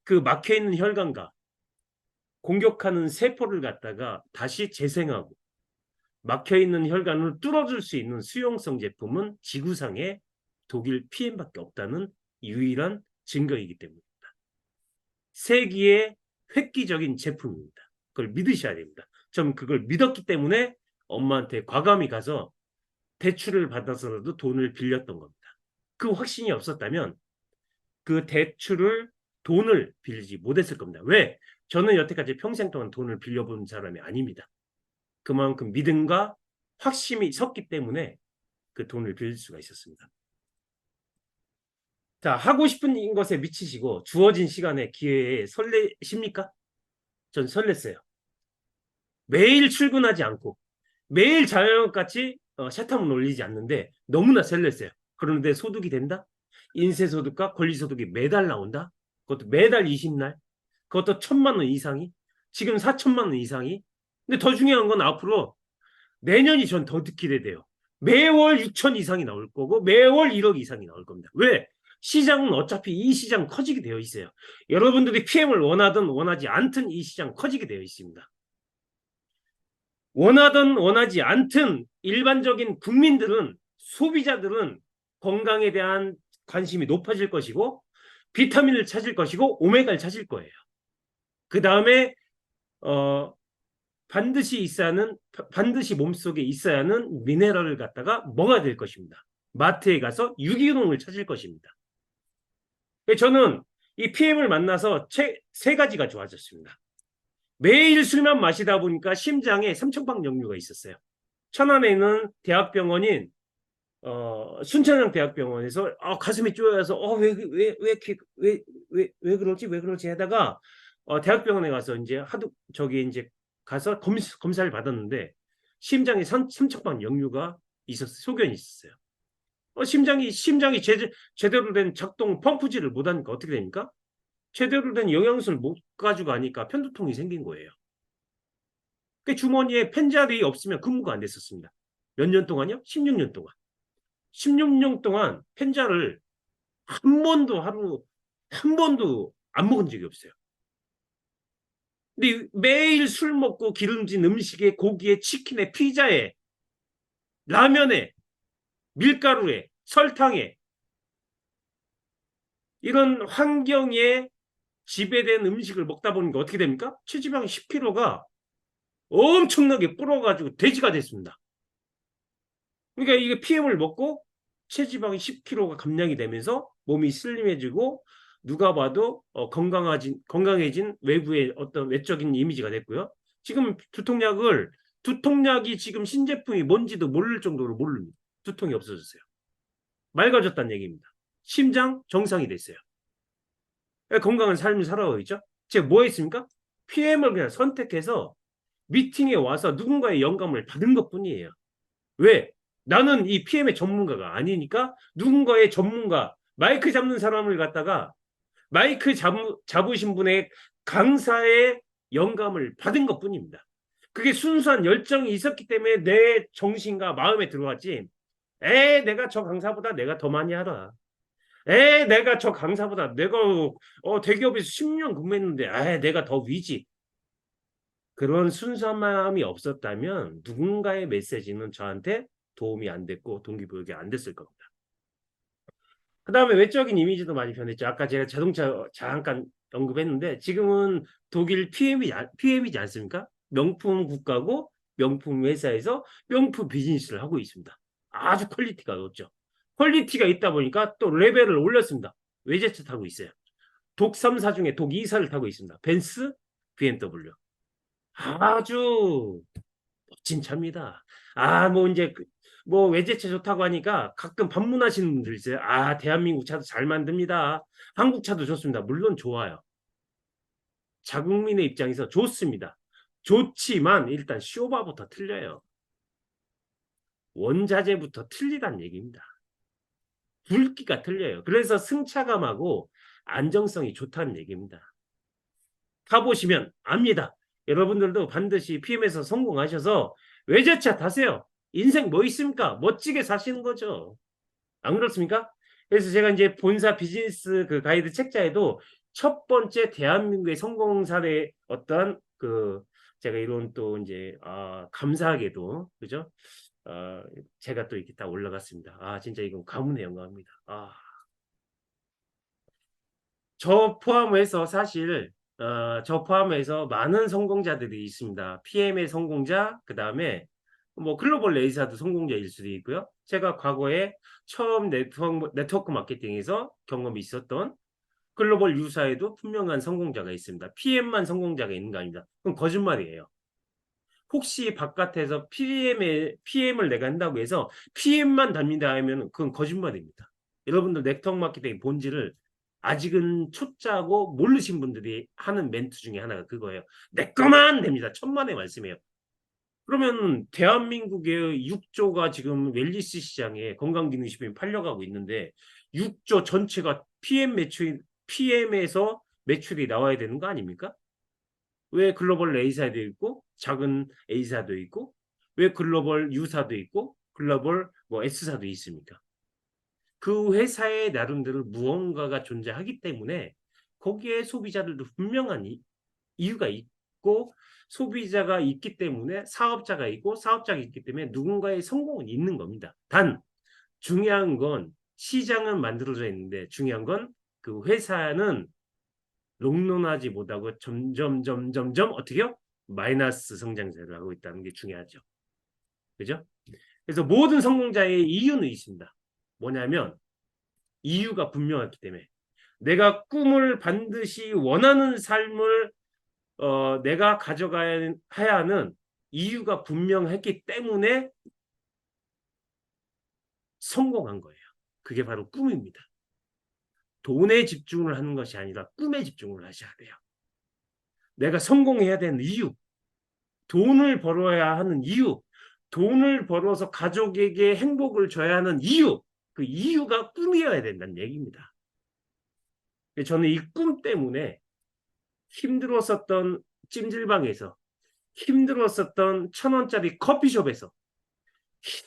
그 막혀있는 혈관과 공격하는 세포를 갖다가 다시 재생하고 막혀있는 혈관을 뚫어줄 수 있는 수용성 제품은 지구상에 독일 PM밖에 없다는 유일한 증거이기 때문입니다. 세기의 획기적인 제품입니다. 그걸 믿으셔야 됩니다. 전 그걸 믿었기 때문에 엄마한테 과감히 가서 대출을 받아서라도 돈을 빌렸던 겁니다. 그 확신이 없었다면 그 돈을 빌리지 못했을 겁니다. 왜? 저는 여태까지 평생 동안 돈을 빌려본 사람이 아닙니다. 그만큼 믿음과 확신이 섰기 때문에 그 돈을 빌릴 수가 있었습니다. 자, 하고 싶은 것에 미치시고 주어진 시간에 기회에 설레십니까? 전 설렜어요. 매일 출근하지 않고 매일 자영업같이 세탁은 올리지 않는데 너무나 설렜어요. 그런데 소득이 된다? 인세소득과 권리소득이 매달 나온다? 그것도 매달 20날? 그것도 1,000만 원 이상이? 지금 4천만 원 이상이? 근데 더 중요한 건 앞으로 내년이 전 더 기대돼요. 매월 6천 이상이 나올 거고 매월 1억 이상이 나올 겁니다. 왜? 시장은 어차피 이 시장 커지게 되어 있어요. 여러분들이 PM을 원하든 원하지 않든 이 시장 커지게 되어 있습니다. 원하든 원하지 않든 일반적인 국민들은, 소비자들은 건강에 대한 관심이 높아질 것이고 비타민을 찾을 것이고 오메가를 찾을 거예요. 그 다음에 반드시 몸속에 있어야 하는 미네랄을 갖다가 뭐가 될 것입니다. 마트에 가서 유기농을 찾을 것입니다. 저는 이 PM을 만나서 세 가지가 좋아졌습니다. 매일 술만 마시다 보니까 심장에 삼청방역류가 있었어요. 천안에 있는 대학병원인 순천향 대학병원에서 가슴이 쪼여서 왜 그러지 하다가 대학병원에 가서 이제 가서 검사를 받았는데 심장에 삼청방역류가 소견이 있었어요. 심장이 제대로 된 작동 펌프질을 못하니까 어떻게 됩니까? 제대로 된 영양소를 못 가지고 가니까 편두통이 생긴 거예요. 그 주머니에 펜자리 없으면 근무가 안 됐었습니다. 몇 년 동안요? 16년 동안. 16년 동안 펜자를 한 번도 안 먹은 적이 없어요. 근데 매일 술 먹고 기름진 음식에 고기에 치킨에 피자에 라면에 밀가루에 설탕에 이런 환경에 지배된 음식을 먹다 보니까 어떻게 됩니까? 체지방 10kg가 엄청나게 불어가지고 돼지가 됐습니다. 그러니까 이게 PM을 먹고 체지방이 10kg가 감량이 되면서 몸이 슬림해지고 누가 봐도 건강해진 외부의 어떤 외적인 이미지가 됐고요. 지금 두통약이 지금 신제품이 뭔지도 모를 정도로 모릅니다. 두통이 없어졌어요. 맑아졌다는 얘기입니다. 심장 정상이 됐어요. 건강한 삶을 살아가고 있죠. 제가 뭐 했습니까? PM을 그냥 선택해서 미팅에 와서 누군가의 영감을 받은 것뿐이에요. 왜? 나는 이 PM의 전문가가 아니니까 누군가의 전문가, 마이크 잡는 사람을 갖다가 마이크 잡으신 분의 강사의 영감을 받은 것뿐입니다. 그게 순수한 열정이 있었기 때문에 내 정신과 마음에 들어왔지. 내가 저 강사보다 내가 더 많이 알아. 내가 저 강사보다 내가 대기업에서 10년 근무했는데 내가 더 위지. 그런 순수한 마음이 없었다면 누군가의 메시지는 저한테 도움이 안 됐고 동기부여가 안 됐을 겁니다. 그 다음에 외적인 이미지도 많이 변했죠. 아까 제가 자동차 잠깐 언급했는데 지금은 독일 PM이지 않습니까? 명품 국가고 명품 회사에서 명품 비즈니스를 하고 있습니다. 아주 퀄리티가 높죠. 퀄리티가 있다 보니까 또 레벨을 올렸습니다. 외제차 타고 있어요. 독 3사 중에 독 2사를 타고 있습니다. 벤츠, BMW. 아주 멋진 차입니다. 외제차 좋다고 하니까 가끔 방문하시는 분들 있어요. 대한민국 차도 잘 만듭니다. 한국 차도 좋습니다. 물론 좋아요. 자국민의 입장에서 좋습니다. 좋지만 일단 쇼바부터 틀려요. 원자재부터 틀리다는 얘기입니다. 굵기가 틀려요. 그래서 승차감하고 안정성이 좋다는 얘기입니다. 타보시면 압니다. 여러분들도 반드시 PM에서 성공하셔서 외제차 타세요. 인생 뭐 있습니까? 멋지게 사시는 거죠. 안 그렇습니까? 그래서 제가 이제 본사 비즈니스 그 가이드 책자에도 첫 번째 대한민국의 성공 사례 어떠한 제가 이런 또 이제 감사하게도 그죠? 제가 또 이렇게 다 올라갔습니다. 진짜 이건 가문의 영광입니다. 저 포함해서 사실 저 포함해서 많은 성공자들이 있습니다. PM의 성공자, 그 다음에 뭐 글로벌 레이사도 성공자일 수도 있고요. 제가 과거에 처음 네트워크 마케팅에서 경험이 있었던 글로벌 유사에도 분명한 성공자가 있습니다. PM만 성공자가 있는 거 아닙니다. 그건 거짓말이에요. 혹시 바깥에서 PM을 내가 한다고 해서 PM만 답니다 하면 그건 거짓말입니다. 여러분들 네트워크 마케팅의 본질을 아직은 초짜고 모르신 분들이 하는 멘트 중에 하나가 그거예요. 내 거만 됩니다. 천만의 말씀이에요. 그러면 대한민국의 6조가 지금 웰니스 시장에 건강기능식품이 팔려가고 있는데 6조 전체가 PM에서 매출이 나와야 되는 거 아닙니까? 왜 글로벌 A사도 있고 작은 A사도 있고 왜 글로벌 U사도 있고 글로벌 뭐 S사도 있습니까? 그 회사의 나름대로 무언가가 존재하기 때문에 거기에 소비자들도 분명한 이유가 있고 소비자가 있기 때문에 사업자가 있고 사업자가 있기 때문에 누군가의 성공은 있는 겁니다. 단 중요한 건 시장은 만들어져 있는데 중요한 건 그 회사는 롱런하지 못하고 점점 어떻게요? 마이너스 성장세를 하고 있다는 게 중요하죠. 그죠? 그래서 모든 성공자의 이유는 있습니다. 뭐냐면 이유가 분명하기 때문에 내가 꿈을 반드시 원하는 삶을 내가 가져가야 하는 이유가 분명했기 때문에 성공한 거예요. 그게 바로 꿈입니다. 돈에 집중을 하는 것이 아니라 꿈에 집중을 하셔야 돼요. 내가 성공해야 되는 이유, 돈을 벌어야 하는 이유, 돈을 벌어서 가족에게 행복을 줘야 하는 이유, 그 이유가 꿈이어야 된다는 얘기입니다. 저는 이 꿈 때문에 힘들었었던 찜질방에서, 힘들었었던 1,000원짜리 커피숍에서,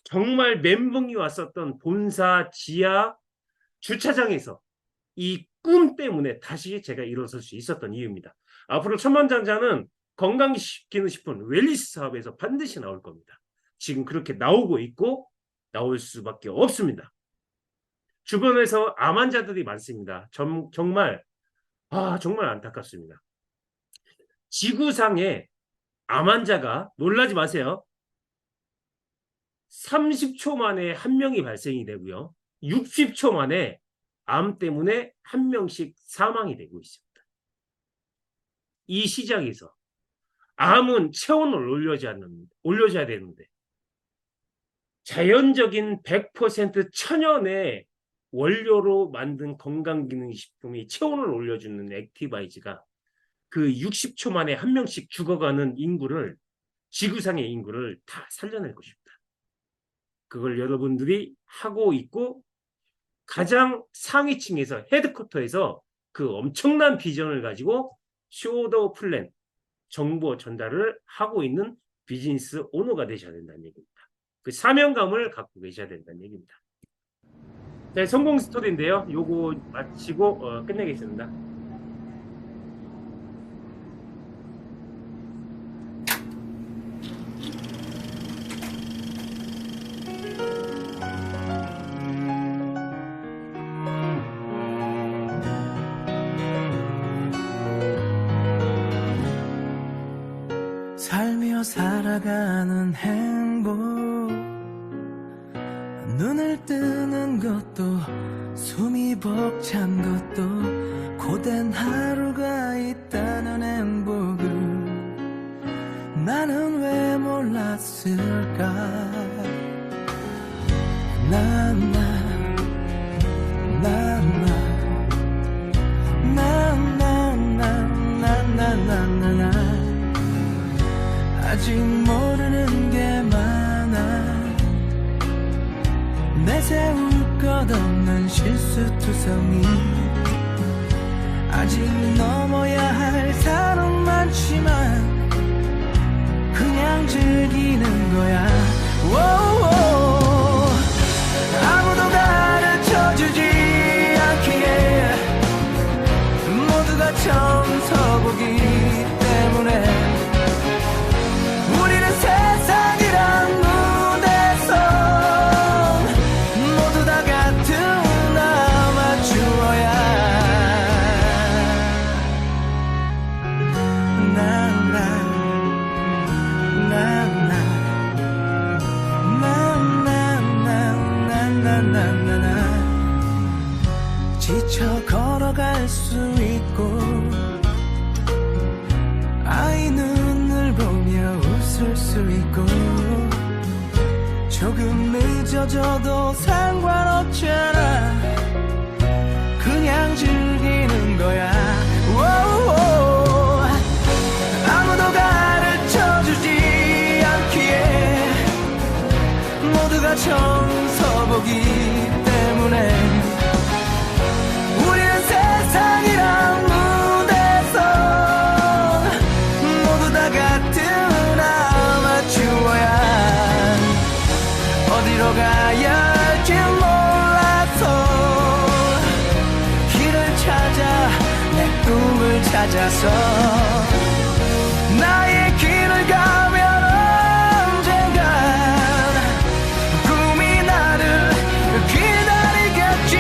정말 멘붕이 왔었던 본사 지하 주차장에서 이 꿈 때문에 다시 제가 일어설 수 있었던 이유입니다. 앞으로 천만장자는 건강기능식품 웰니스 사업에서 반드시 나올 겁니다. 지금 그렇게 나오고 있고 나올 수밖에 없습니다. 주변에서 암 환자들이 많습니다. 정말 안타깝습니다. 지구상에 암 환자가 놀라지 마세요. 30초 만에 한 명이 발생이 되고요. 60초 만에 암 때문에 한 명씩 사망이 되고 있습니다. 이 시장에서 암은 체온을 올려줘야 되는데 자연적인 100% 천연의 원료로 만든 건강기능식품이 체온을 올려주는 액티바이즈가 그 60초 만에 한 명씩 죽어가는 인구를 지구상의 인구를 다 살려낼 것입니다. 그걸 여러분들이 하고 있고 가장 상위층에서 헤드쿼터에서 그 엄청난 비전을 가지고 쇼더 플랜 정보 전달을 하고 있는 비즈니스 오너가 되셔야 된다는 얘기입니다. 그 사명감을 갖고 계셔야 된다는 얘기입니다. 네, 성공 스토리인데요. 요거 마치고 끝내겠습니다. 살며 살아가는 행복 눈을 뜨는 것도 숨이 벅찬 것도 고된 하루가 있다는 행복을 나는 왜 몰랐을까 아직 모르는 게 많아 내세울 것 없는 실수투성이 아직 넘어야 할 산은 많지만 그냥 즐기는 거야 아무도 가르쳐주지 않기에 모두가 처음 서보기 때문에 우리는 세상이란 무대에서 모두 다 같은 아마추어야 할 수 있고 아이 눈을 보며 웃을 수 있고 조금 늦어져도 상관없잖아 그냥 즐기는 거야 오오오. 아무도 가르쳐주지 않기에 모두가 청서보기 때문에 우리는 세상이란 무대에서 모두 다 같은 아마추어야 어디로 가야 할지 몰라서 길을 찾아 내 꿈을 찾아서 나의 길을 가면 언젠간 꿈이 나를 기다리겠지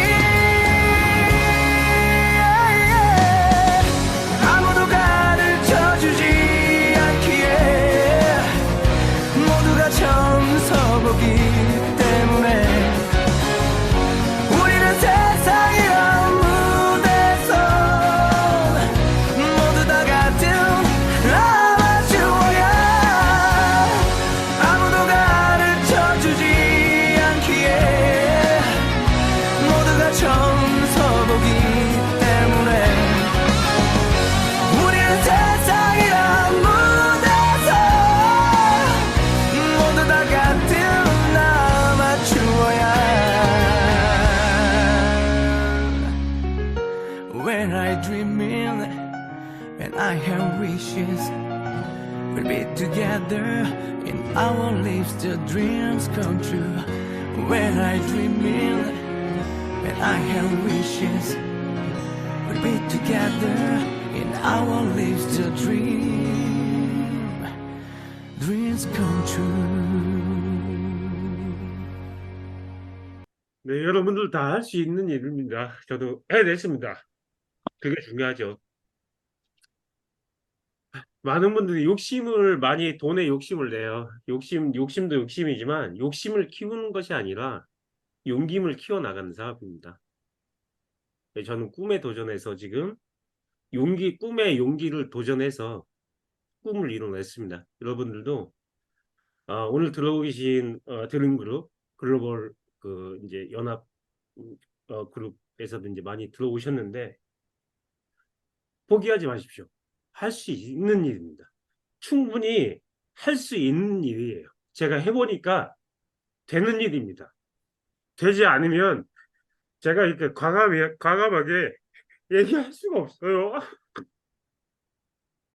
아무도 가르쳐주지 않기에 모두가 처음 서보기 때문에 우리는 세상이란 무대에서 모두 다 같은 아마추어야 아무도 가르쳐주지 않기에 모두가 처음 서보기 때문에 우리는 세상이란 무대에서 모두 다 같은 아마추어야 When I dreaming and I have wishes we'll be together in our lives the dreams come true When I dreaming and I have wishes we'll be together in our lives the dreams come true 네, 여러분들 다 할 수 있는 일입니다. 저도 해냈습니다. 그게 중요하죠. 많은 분들이 욕심을 많이 돈에 욕심을 내요. 욕심도 욕심이지만 욕심을 키우는 것이 아니라 용기를 키워나가는 사업입니다. 네, 저는 꿈에 도전해서 지금 꿈에 용기를 도전해서 꿈을 이뤄냈습니다. 여러분들도 오늘 들어오신 드림그룹 글로벌 이제 연합 그룹에서도 이제 많이 들어오셨는데 포기하지 마십시오. 할 수 있는 일입니다. 충분히 할 수 있는 일이에요. 제가 해보니까 되는 일입니다. 되지 않으면 제가 이렇게 과감하게 얘기할 수가 없어요.